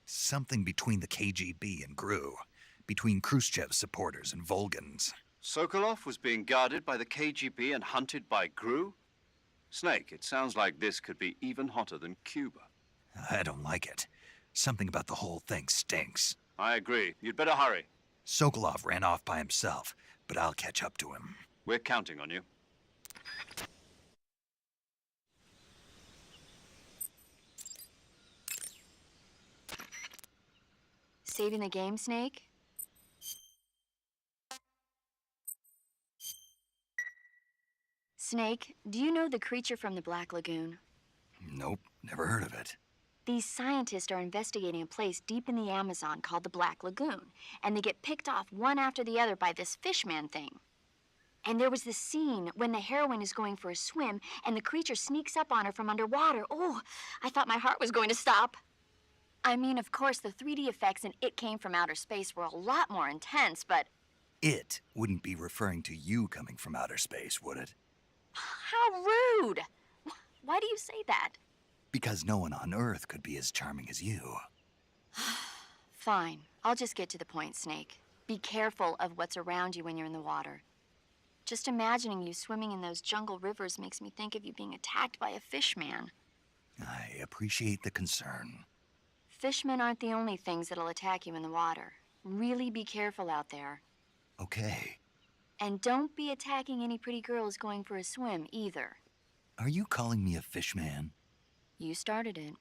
Something between the KGB and GRU. Between Khrushchev's supporters and Volgan's. Sokolov was being guarded by the KGB and hunted by GRU? Snake, it sounds like this could be even hotter than Cuba. I don't like it. Something about the whole thing stinks. I agree. You'd better hurry. Sokolov ran off by himself, but I'll catch up to him. We're counting on you. Saving the game, Snake? Snake, do you know the creature from the Black Lagoon? Nope, never heard of it. These scientists are investigating a place deep in the Amazon called the Black Lagoon, and they get picked off one after the other by this fishman thing. And there was this scene when the heroine is going for a swim, and the creature sneaks up on her from underwater. Oh, I thought my heart was going to stop. I mean, of course, the 3D effects in It Came from Outer Space were a lot more intense, but... It wouldn't be referring to you coming from outer space, would it? How rude! Why do you say that? Because no one on Earth could be as charming as you. Fine. I'll just get to the point, Snake. Be careful of what's around you when you're in the water. Just imagining you swimming in those jungle rivers makes me think of you being attacked by a fishman. I appreciate the concern. Fishmen aren't the only things that'll attack you in the water. Really be careful out there. Okay. And don't be attacking any pretty girls going for a swim, either. Are you calling me a fishman? You started it.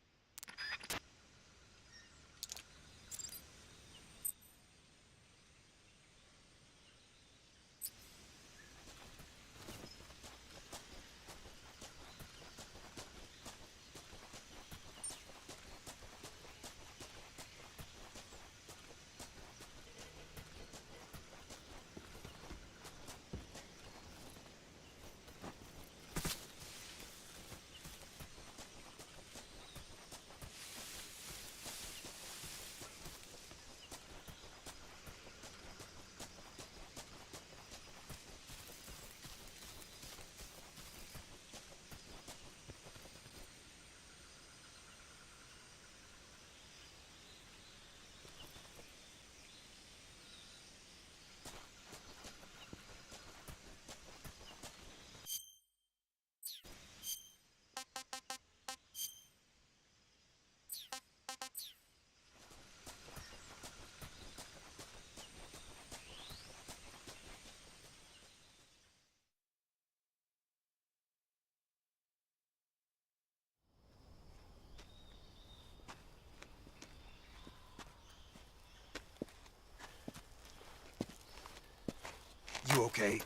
You okay?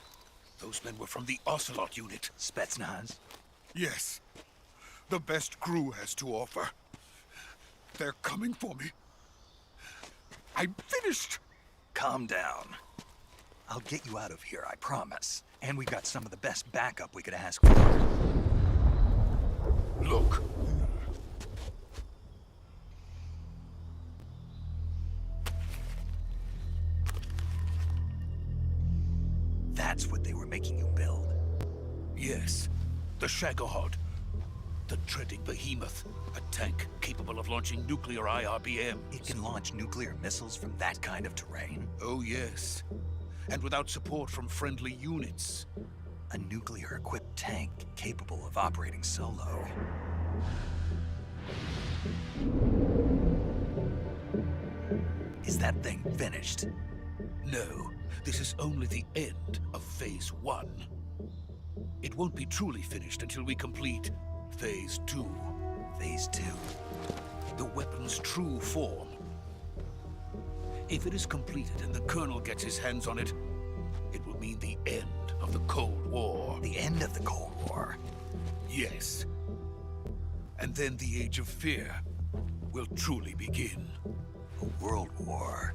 Those men were from the Ocelot unit. Spetsnaz? Yes. The best GRU has to offer. They're coming for me. I'm finished. Calm down. I'll get you out of here, I promise. And we got some of the best backup we could ask for. Look. That's what they were making you build? Yes. The Shagohod. The dreading behemoth. A tank capable of launching nuclear IRBMs. It can launch nuclear missiles from that kind of terrain? Oh, yes. And without support from friendly units. A nuclear-equipped tank capable of operating solo. Is that thing finished? No, this is only the end of Phase 1. It won't be truly finished until we complete Phase 2. Phase 2? The weapon's true form. If it is completed and the Colonel gets his hands on it, it will mean the end of the Cold War. The end of the Cold War? Yes. And then the Age of Fear will truly begin. A world war?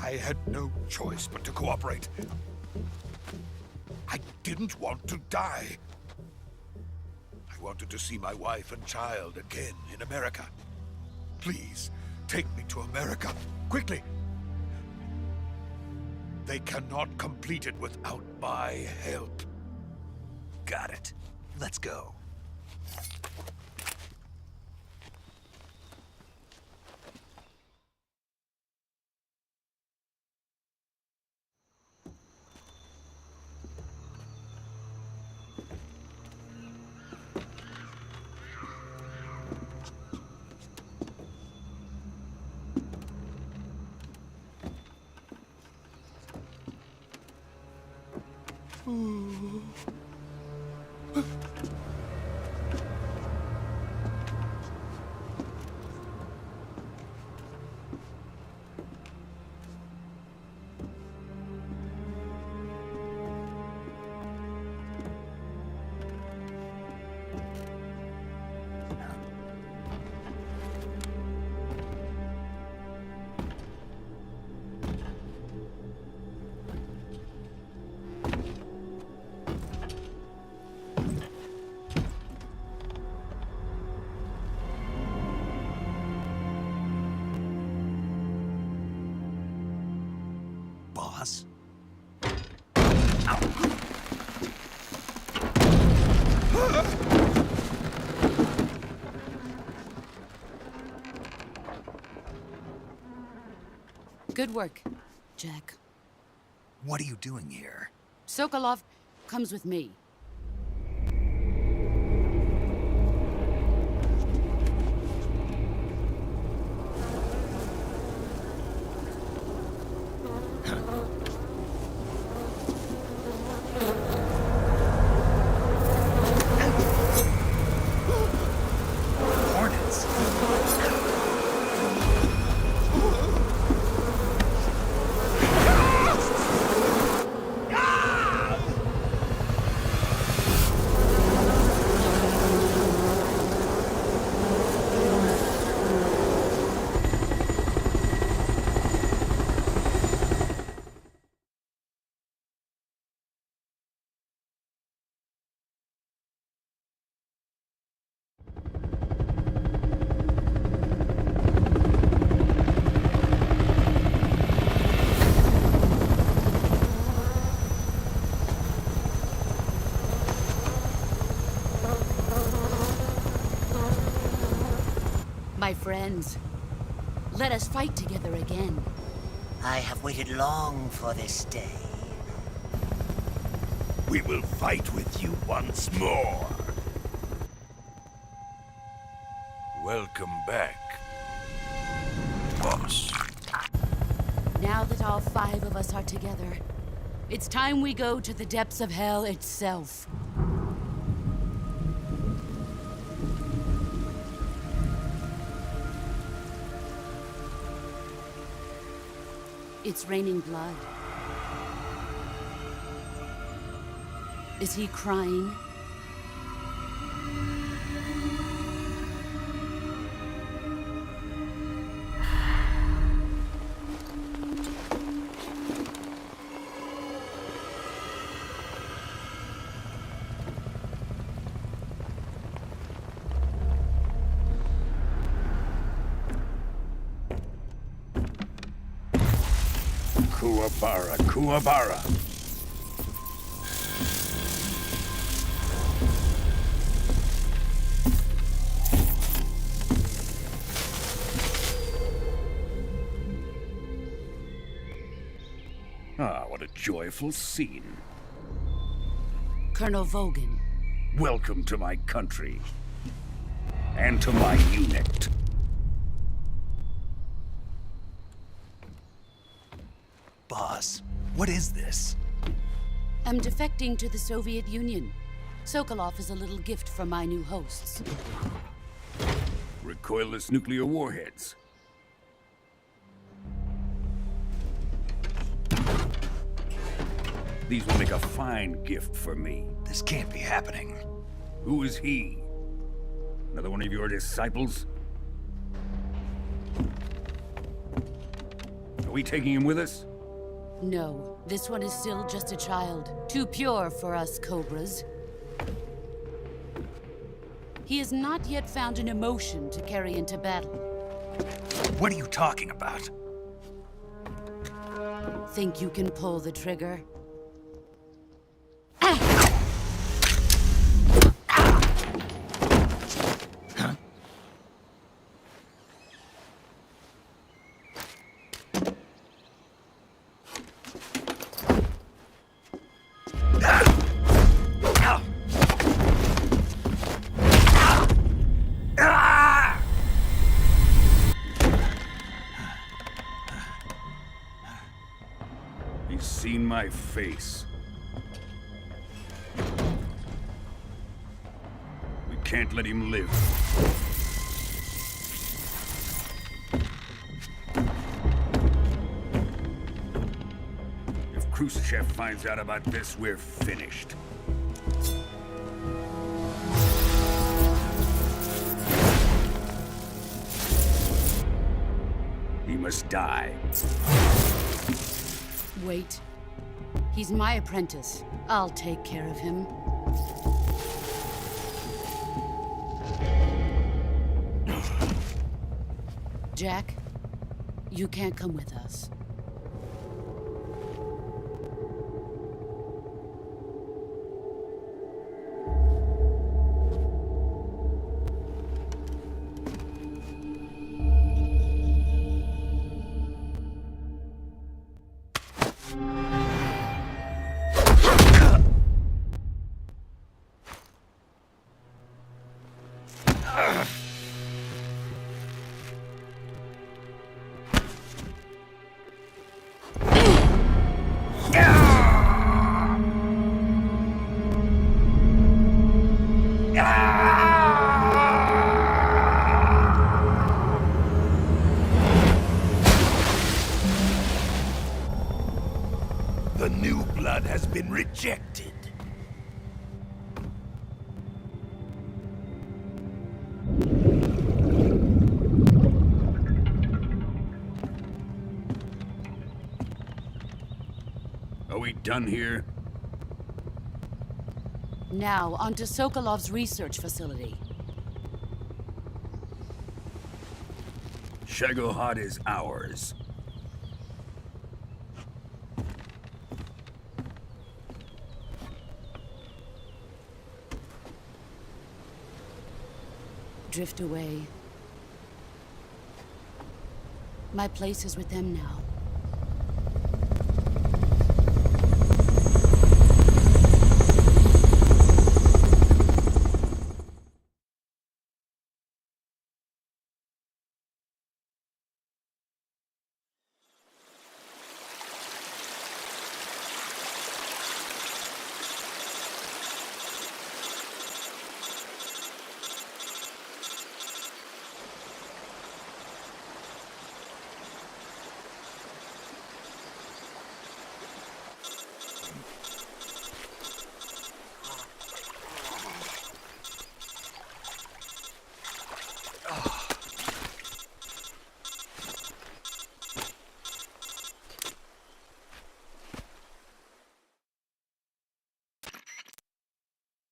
I had no choice but to cooperate. I didn't want to die. I wanted to see my wife and child again in America. Please, take me to America, quickly! They cannot complete it without my help. Got it. Let's go. Boss? Good work, Jack. What are you doing here? Sokolov comes with me. Hornets? My friends, let us fight together again. I have waited long for this day. We will fight with you once more. Welcome back, boss. Now that all 5 of us are together, it's time we go to the depths of hell itself. It's raining blood. Is he crying? Kuwabara, Kuwabara. Ah, what a joyful scene. Colonel Vogan. Welcome to my country. And to my unit. Boss, what is this? I'm defecting to the Soviet Union. Sokolov is a little gift from my new hosts. Recoilless nuclear warheads. These will make a fine gift for me. This can't be happening. Who is he? Another one of your disciples? Are we taking him with us? No, this one is still just a child. Too pure for us Cobras. He has not yet found an emotion to carry into battle. What are you talking about? Think you can pull the trigger? He's seen my face. We can't let him live. If Khrushchev finds out about this, we're finished. He must die. Wait. He's my apprentice. I'll take care of him. Jack, you can't come with us. The new blood has been rejected. Are we done here? Now, onto Sokolov's research facility. Shagohod is ours. Drift away. My place is with them now.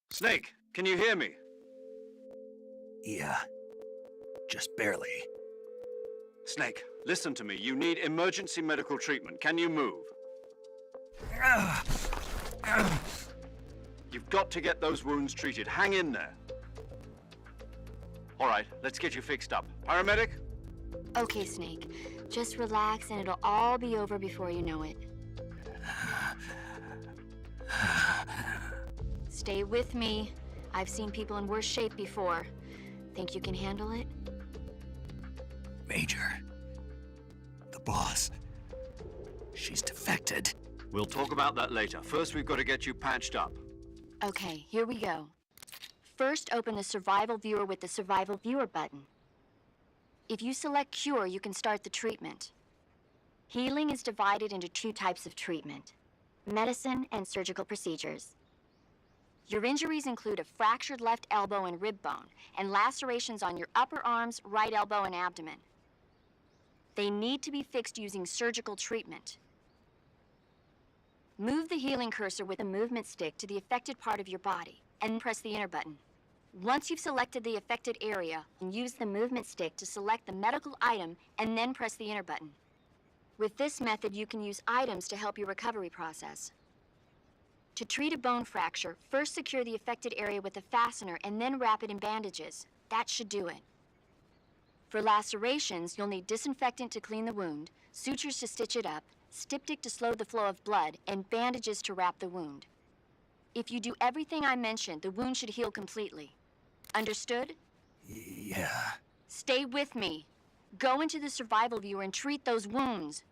Snake, can you hear me? Yeah. Just barely. Snake, listen to me. You need emergency medical treatment. Can you move? You've got to get those wounds treated. Hang in there. All right, let's get you fixed up. Paramedic? Okay, Snake. Just relax and it'll all be over before you know it. Stay with me. I've seen people in worse shape before. Think you can handle it? Major. The boss. She's defected. We'll talk about that later. First, we've got to get you patched up. Okay, here we go. First, open the Survival Viewer with the Survival Viewer button. If you select Cure, you can start the treatment. Healing is divided into two types of treatment: medicine and surgical procedures. Your injuries include a fractured left elbow and rib bone, and lacerations on your upper arms, right elbow, and abdomen. They need to be fixed using surgical treatment. Move the healing cursor with the movement stick to the affected part of your body, and press the enter button. Once you've selected the affected area, use the movement stick to select the medical item and then press the enter button. With this method, you can use items to help your recovery process. To treat a bone fracture, first secure the affected area with a fastener and then wrap it in bandages. That should do it. For lacerations, you'll need disinfectant to clean the wound, sutures to stitch it up, styptic to slow the flow of blood, and bandages to wrap the wound. If you do everything I mentioned, the wound should heal completely. Understood? Yeah. Stay with me. Go into the survival viewer and treat those wounds.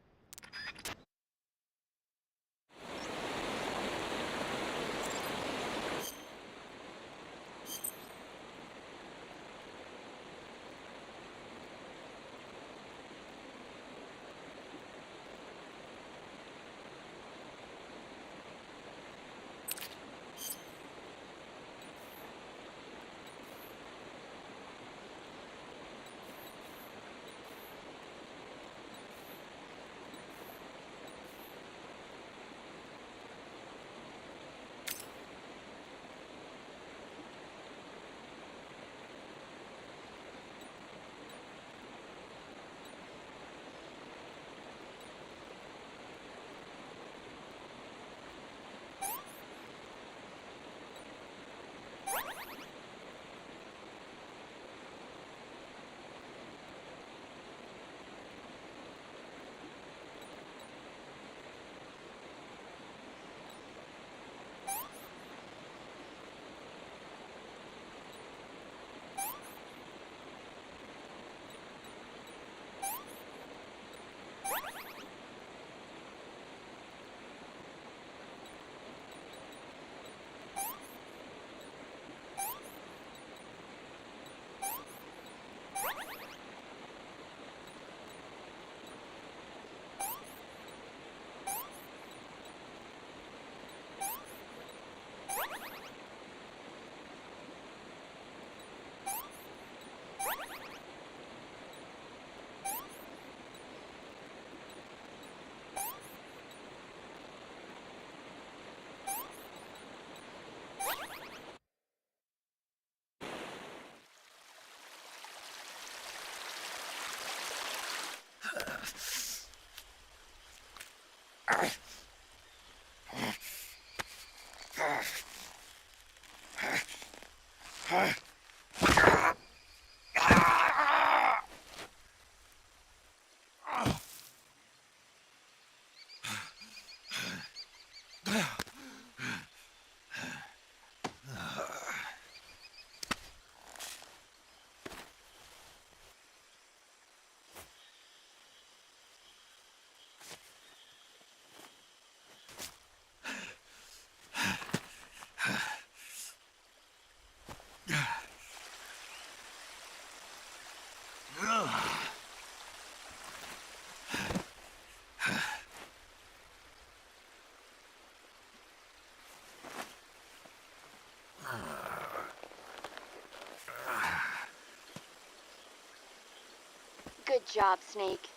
Good job, Snake.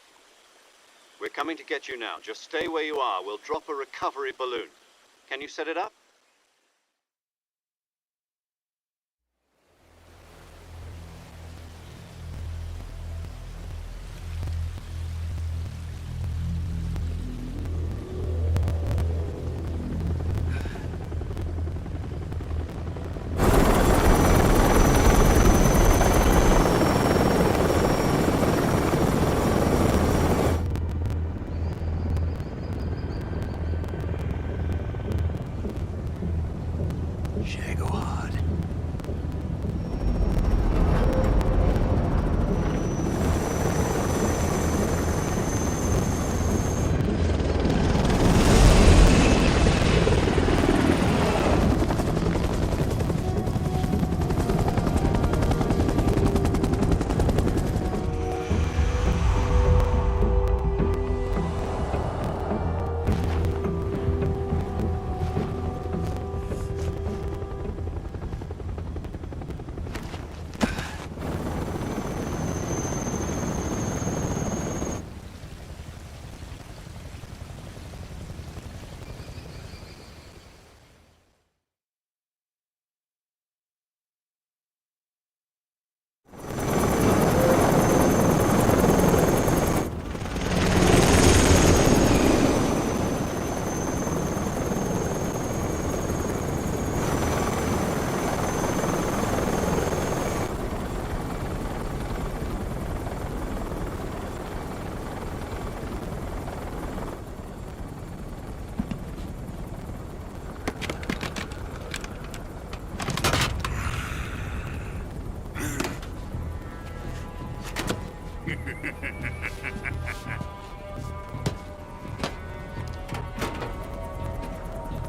We're coming to get you now. Just stay where you are. We'll drop a recovery balloon. Can you set it up?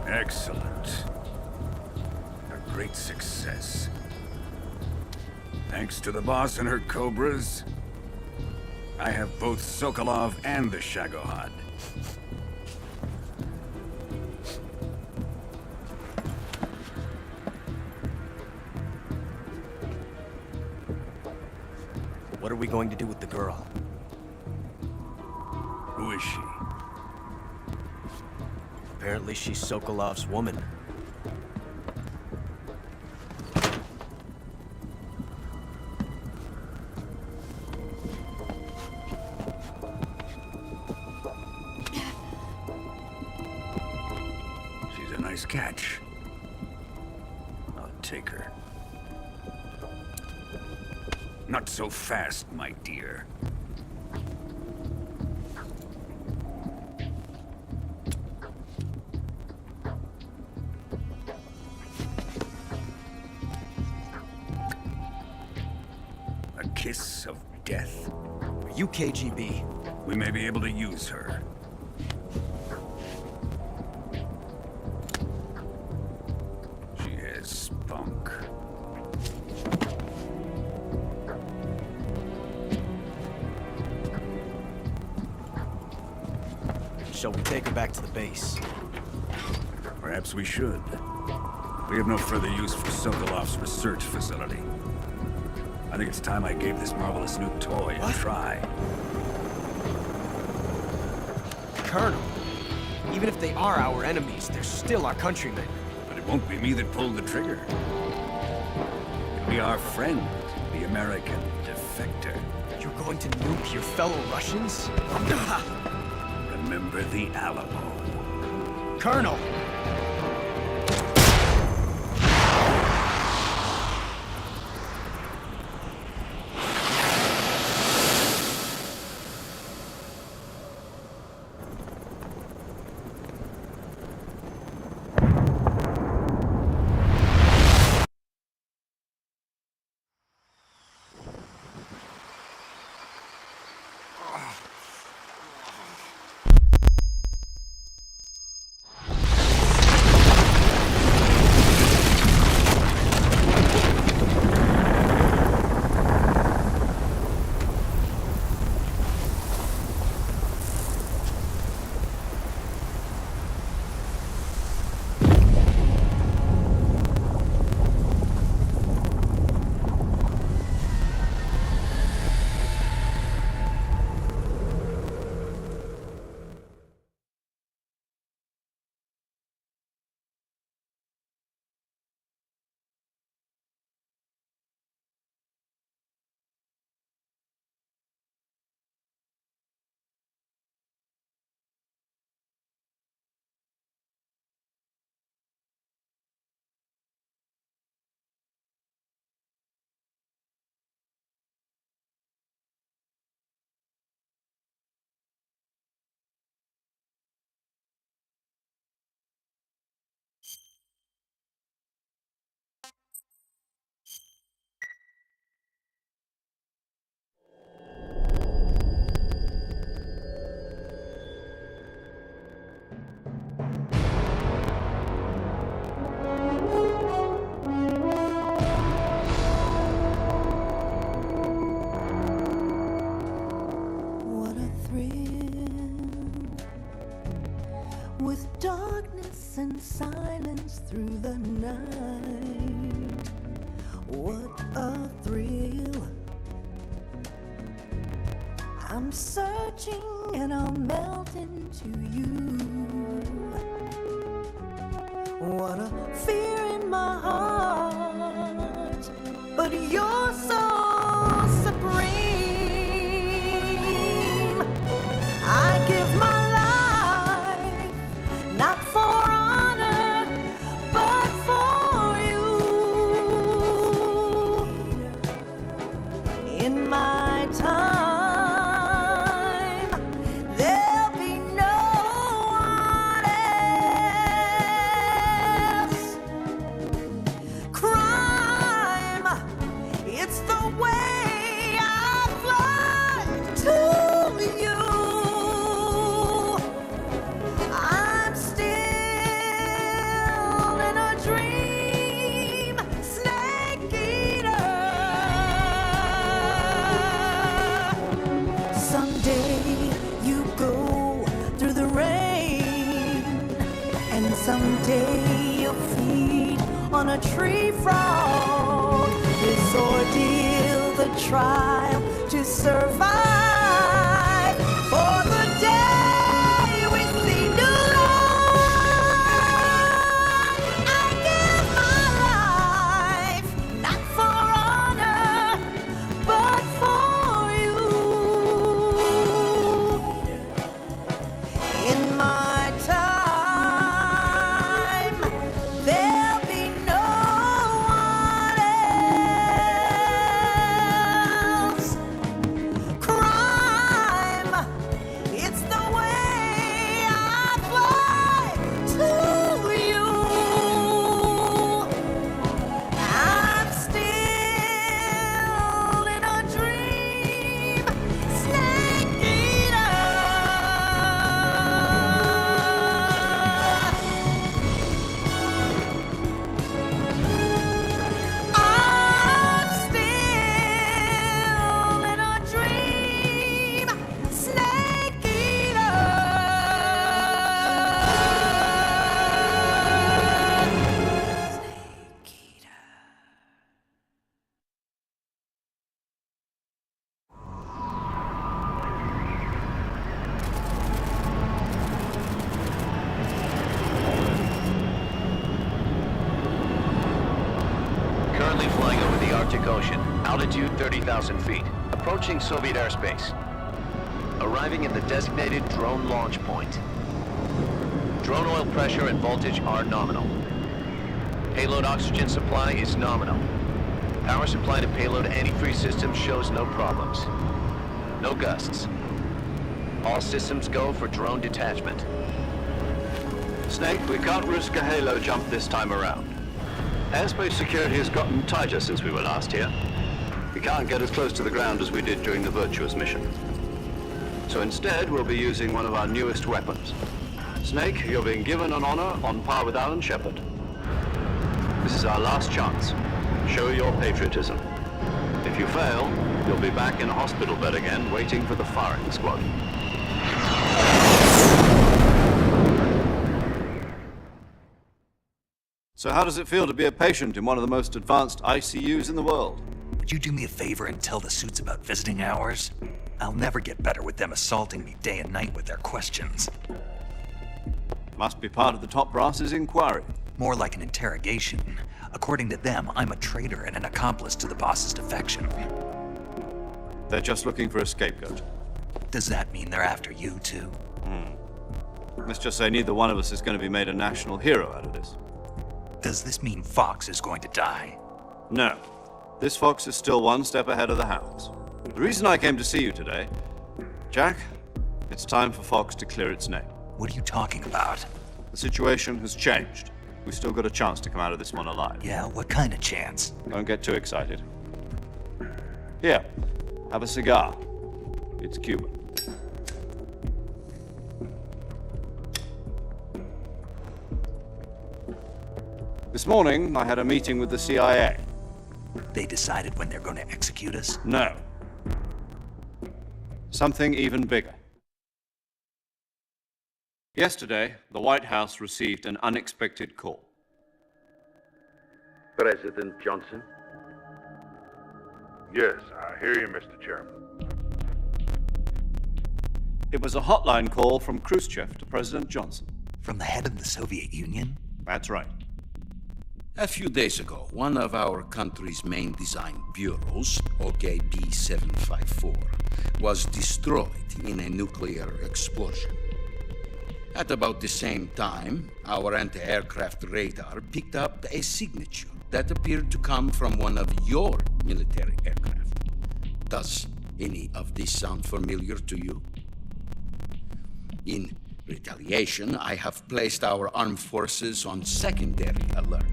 Excellent. A great success. Thanks to the boss and her cobras, I have both Sokolov and the Shagohod. What are we going to do with the girl? Who is she? Apparently she's Sokolov's woman. She's a nice catch. I'll take her. Not so fast, my dear. A kiss of death? Are you KGB? We may be able to use her. She has spunk. Shall we take her back to the base? Perhaps we should. We have no further use for Sokolov's research facility. I think it's time I gave this marvelous new toy a try. Colonel, even if they are our enemies, they're still our countrymen. But it won't be me that pulled the trigger. It'll be our friend, the American defector. You're going to nuke your fellow Russians? Remember the Alamo. Colonel! and silence through the night. What a thrill. I'm searching and I'll melt into you. What a fear in my heart, but you're so supreme. I give my life, not for honor, but for you. In my time, there'll be no one else. Crime, it's the way I fly on a tree frog. This ordeal, the trial to survive. For the day we see new life, I give my life, not for honor, but for you. In my time, there'll be no one else. Crime, it's the way I fly to you. I'm still in a dream, snake eater. I'm still in a dream, snake eater. Currently flying over the Arctic Ocean. Altitude 30,000 feet. Approaching Soviet airspace. Arriving at the designated drone launch point. Drone oil pressure and voltage are nominal. Payload oxygen supply is nominal. Power supply to payload antifreeze system shows no problems. No gusts. All systems go for drone detachment. Snake, we can't risk a halo jump this time around. Airspace security has gotten tighter since we were last here. We can't get as close to the ground as we did during the Virtuous mission. So instead, we'll be using one of our newest weapons. Snake, you're being given an honor on par with Alan Shepard. This is our last chance. Show your patriotism. If you fail, you'll be back in a hospital bed again, waiting for the firing squad. So how does it feel to be a patient in one of the most advanced ICUs in the world? Would you do me a favor and tell the suits about visiting hours? I'll never get better with them assaulting me day and night with their questions. Must be part of the top brass's inquiry. More like an interrogation. According to them, I'm a traitor and an accomplice to the boss's defection. They're just looking for a scapegoat. Does that mean they're after you, too? Let's just say neither one of us is going to be made a national hero out of this. Does this mean Fox is going to die? No. This fox is still one step ahead of the hounds. The reason I came to see you today, Jack, it's time for Fox to clear its name. What are you talking about? The situation has changed. We've still got a chance to come out of this one alive. Yeah, what kind of chance? Don't get too excited. Here, have a cigar. It's Cuban. This morning, I had a meeting with the CIA. They decided when they're going to execute us? No. Something even bigger. Yesterday, the White House received an unexpected call. President Johnson? Yes, I hear you, Mr. Chairman. It was a hotline call from Khrushchev to President Johnson. From the head of the Soviet Union? That's right. A few days ago, one of our country's main design bureaus, OKB 754, was destroyed in a nuclear explosion. At about the same time, our anti-aircraft radar picked up a signature that appeared to come from one of your military aircraft. Does any of this sound familiar to you? In retaliation, I have placed our armed forces on secondary alert.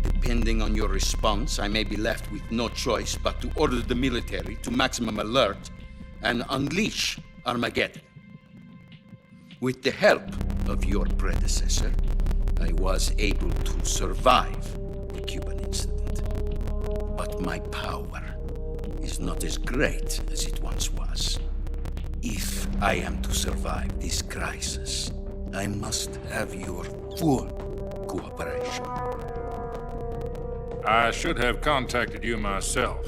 Depending on your response, I may be left with no choice but to order the military to maximum alert and unleash Armageddon. With the help of your predecessor, I was able to survive the Cuban incident. But my power is not as great as it once was. If I am to survive this crisis, I must have your full cooperation. I should have contacted you myself.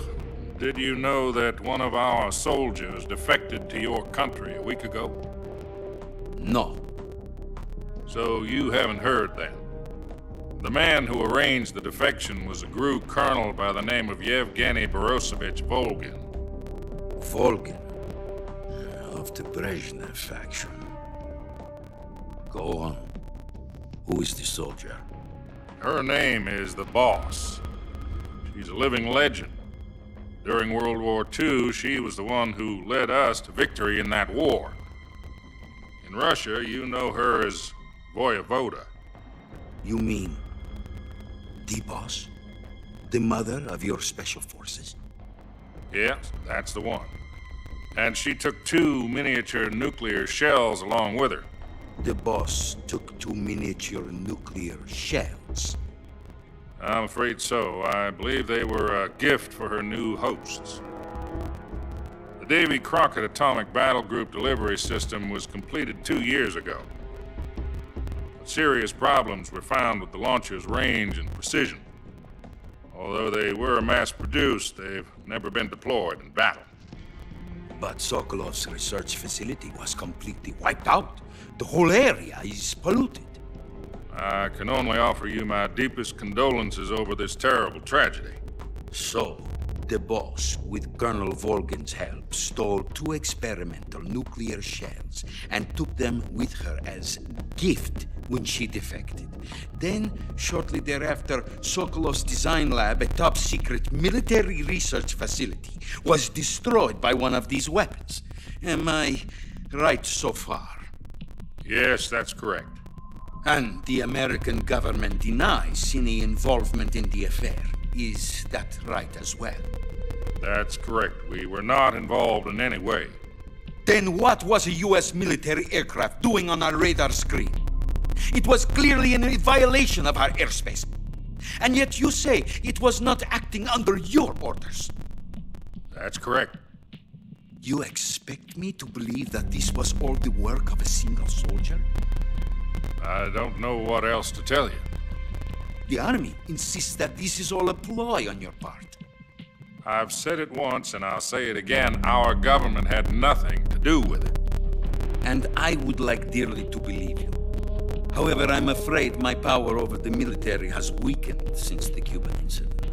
Did you know that one of our soldiers defected to your country a week ago? No. So you haven't heard then. The man who arranged the defection was a GRU colonel by the name of Yevgeny Borosovich Volgin. Volgin? Of the Brezhnev faction. Go on. Who is the soldier? Her name is the Boss. She's a living legend. During World War II, she was the one who led us to victory in that war. In Russia, you know her as Voyevoda. You mean the Boss? The mother of your special forces? Yes, that's the one. And she took 2 miniature nuclear shells along with her. The Boss took 2 miniature nuclear shells. I'm afraid so. I believe they were a gift for her new hosts. The Davy Crockett Atomic Battle Group delivery system was completed 2 years ago. But serious problems were found with the launcher's range and precision. Although they were mass-produced, they've never been deployed in battle. But Sokolov's research facility was completely wiped out. The whole area is polluted. I can only offer you my deepest condolences over this terrible tragedy. So, the Boss, with Colonel Volgin's help, stole 2 experimental nuclear shells and took them with her as gift when she defected. Then, shortly thereafter, Sokolov's design lab, a top-secret military research facility, was destroyed by one of these weapons. Am I right so far? Yes, that's correct. And the American government denies any involvement in the affair. Is that right as well? That's correct. We were not involved in any way. Then what was a U.S. military aircraft doing on our radar screen? It was clearly in a violation of our airspace. And yet you say it was not acting under your orders. That's correct. You expect me to believe that this was all the work of a single soldier? I don't know what else to tell you. The Army insists that this is all a ploy on your part. I've said it once and I'll say it again. Our government had nothing to do with it. And I would like dearly to believe you. However, I'm afraid my power over the military has weakened since the Cuban incident.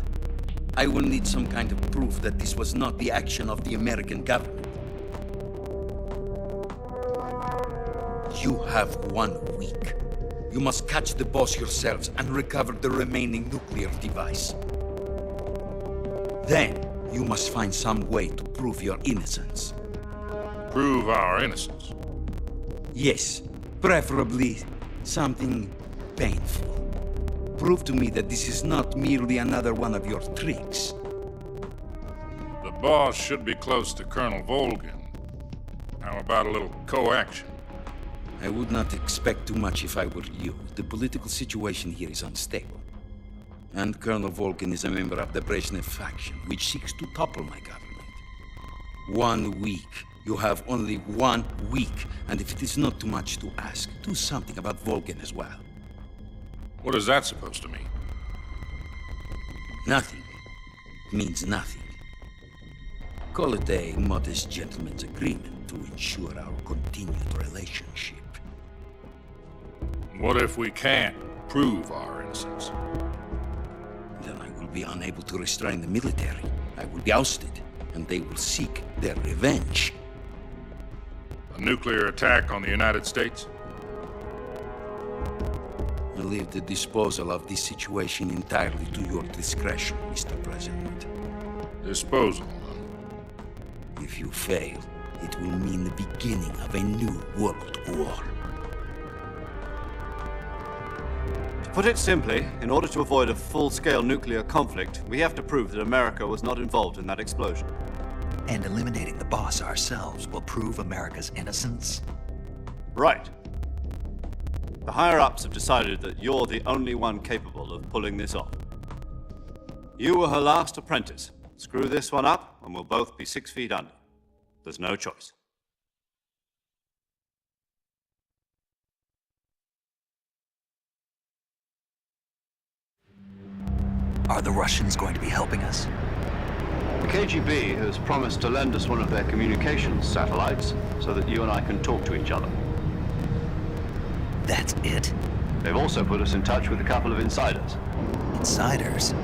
I will need some kind of proof that this was not the action of the American government. You have 1 week. You must catch the Boss yourselves and recover the remaining nuclear device. Then, you must find some way to prove your innocence. Prove our innocence? Yes, preferably something painful. Prove to me that this is not merely another one of your tricks. The Boss should be close to Colonel Volgin. How about a little co-action? I would not expect too much if I were you. The political situation here is unstable. And Colonel Volgin is a member of the Brezhnev faction, which seeks to topple my government. 1 week. You have only 1 week, and if it is not too much to ask, do something about Volgin as well. What is that supposed to mean? Nothing. It means nothing. Call it a modest gentleman's agreement to ensure our continued relationship. What if we can't prove our innocence? Then I will be unable to restrain the military. I will be ousted, and they will seek their revenge. A nuclear attack on the United States? I leave the disposal of this situation entirely to your discretion, Mr. President. Disposal, huh? If you fail, it will mean the beginning of a new world war. To put it simply, in order to avoid a full-scale nuclear conflict, we have to prove that America was not involved in that explosion. And eliminating the Boss ourselves will prove America's innocence? Right. The higher-ups have decided that you're the only one capable of pulling this off. You were her last apprentice. Screw this one up, and we'll both be 6 feet under. There's no choice. Are the Russians going to be helping us? The KGB has promised to lend us one of their communications satellites so that you and I can talk to each other. That's it? They've also put us in touch with a couple of insiders. Insiders?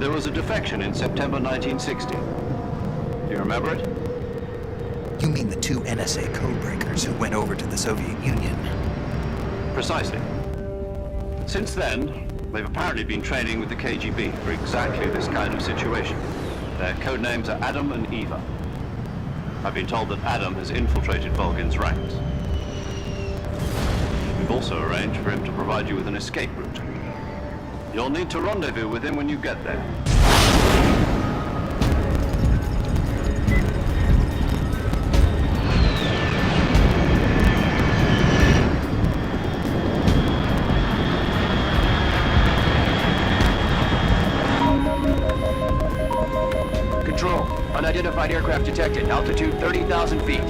There was a defection in September 1960. Do you remember it? You mean the two NSA codebreakers who went over to the Soviet Union? Precisely. Since then, they've apparently been training with the KGB for exactly this kind of situation. Their codenames are Adam and Eva. I've been told that Adam has infiltrated Volgin's ranks. We've also arranged for him to provide you with an escape route. You'll need to rendezvous with him when you get there. Control, unidentified aircraft detected. Altitude 30,000 feet.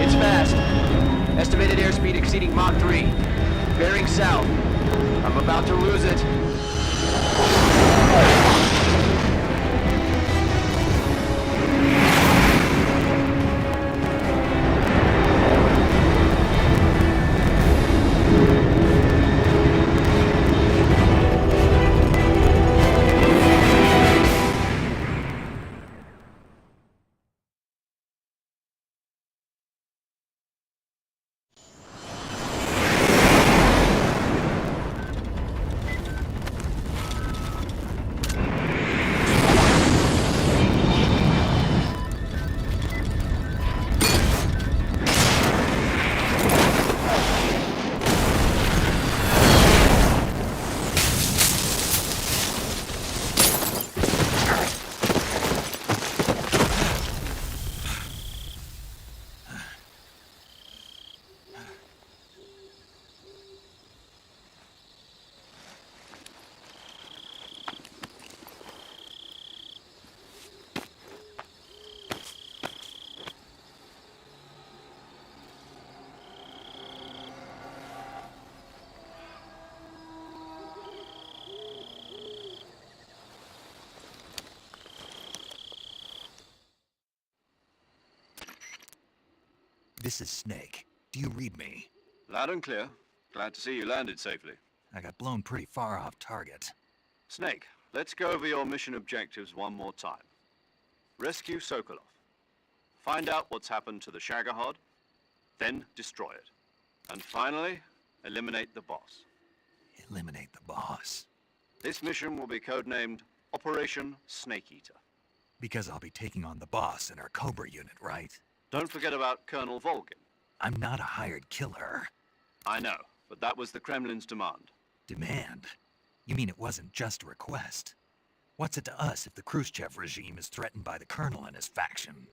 It's fast. Estimated airspeed exceeding Mach 3. Bearing south. I'm about to lose it. This is Snake. Do you read me? Loud and clear. Glad to see you landed safely. I got blown pretty far off target. Snake, let's go over your mission objectives one more time. Rescue Sokolov. Find out what's happened to the Shagohod, then destroy it. And finally, eliminate the boss. Eliminate the boss? This mission will be codenamed Operation Snake Eater. Because I'll be taking on the boss in our Cobra unit, right? Don't forget about Colonel Volgin. I'm not a hired killer. I know, but that was the Kremlin's demand. Demand? You mean it wasn't just a request? What's it to us if the Khrushchev regime is threatened by the Colonel and his faction?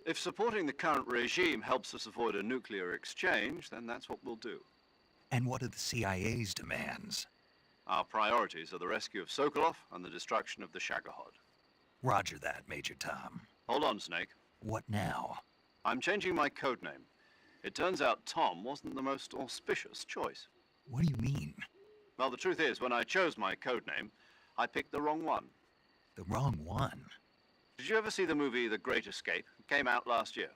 If supporting the current regime helps us avoid a nuclear exchange, then that's what we'll do. And what are the CIA's demands? Our priorities are the rescue of Sokolov and the destruction of the Shagohod. Roger that, Major Tom. Hold on, Snake. What now? I'm changing my codename. It turns out Tom wasn't the most auspicious choice. What do you mean? Well, the truth is, when I chose my codename, I picked the wrong one. The wrong one? Did you ever see the movie The Great Escape? It came out last year.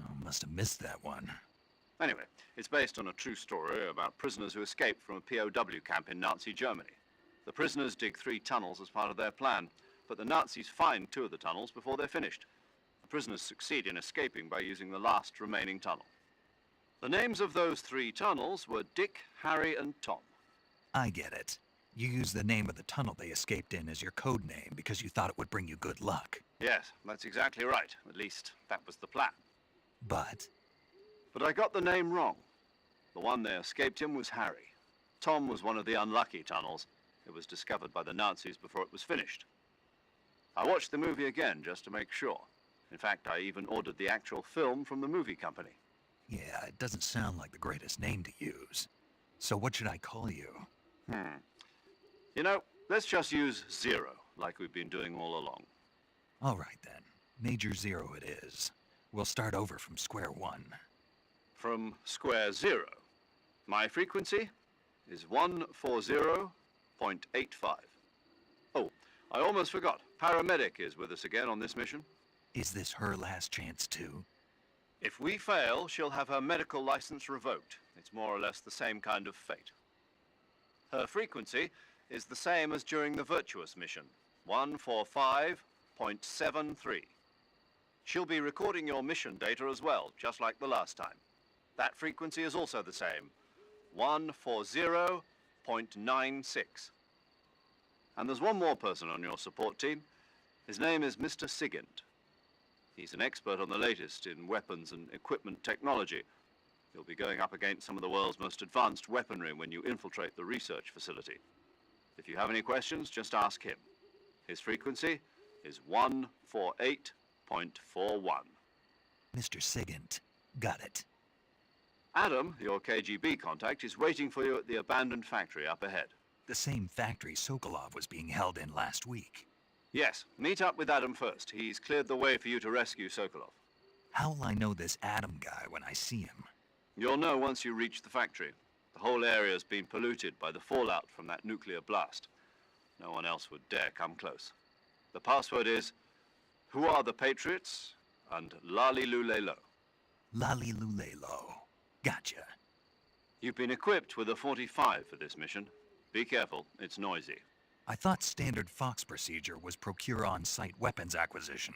Oh, must have missed that one. Anyway, it's based on a true story about prisoners who escaped from a POW camp in Nazi Germany. The prisoners dig 3 tunnels as part of their plan, but the Nazis find 2 of the tunnels before they're finished. The prisoners succeed in escaping by using the last remaining tunnel. The names of those 3 tunnels were Dick, Harry, and Tom. I get it. You used the name of the tunnel they escaped in as your code name because you thought it would bring you good luck. Yes, that's exactly right. At least, that was the plan. But I got the name wrong. The one they escaped in was Harry. Tom was one of the unlucky tunnels. It was discovered by the Nazis before it was finished. I watched the movie again just to make sure. In fact, I even ordered the actual film from the movie company. yeah, it doesn't sound like the greatest name to use. So what should I call you? You know, let's just use Zero, like we've been doing all along. All right then. Major Zero it is. We'll start over from square one. From square zero. My frequency is 140.85. Oh, I almost forgot. Paramedic is with us again on this mission. Is this her last chance too? If we fail, she'll have her medical license revoked. It's more or less the same kind of fate. Her frequency is the same as during the Virtuous mission, 145.73. She'll be recording your mission data as well, just like the last time. That frequency is also the same, 140.96. And there's one more person on your support team. His name is Mr. Sigint. He's an expert on the latest in weapons and equipment technology. You'll be going up against some of the world's most advanced weaponry when you infiltrate the research facility. If you have any questions, just ask him. His frequency is 148.41. Mr. Sigint. Got it. Adam, your KGB contact, is waiting for you at the abandoned factory up ahead. The same factory Sokolov was being held in last week. Yes, meet up with Adam first. He's cleared the way for you to rescue Sokolov. How'll I know this Adam guy when I see him? You'll know once you reach the factory. The whole area's been polluted by the fallout from that nuclear blast. No one else would dare come close. The password is, "Who are the Patriots?" and Lali Lulelo. Lali Lulelo. Gotcha. You've been equipped with a 45 for this mission. Be careful, it's noisy. I thought standard Fox procedure was procure on-site weapons acquisition.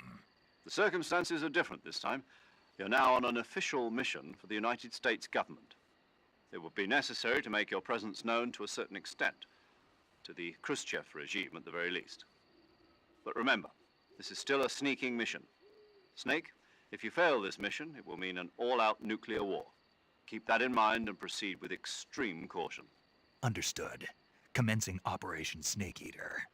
The circumstances are different this time. You're now on an official mission for the United States government. It would be necessary to make your presence known to a certain extent, to the Khrushchev regime at the very least. But remember, this is still a sneaking mission. Snake, if you fail this mission, it will mean an all-out nuclear war. Keep that in mind and proceed with extreme caution. Understood. Commencing Operation Snake Eater.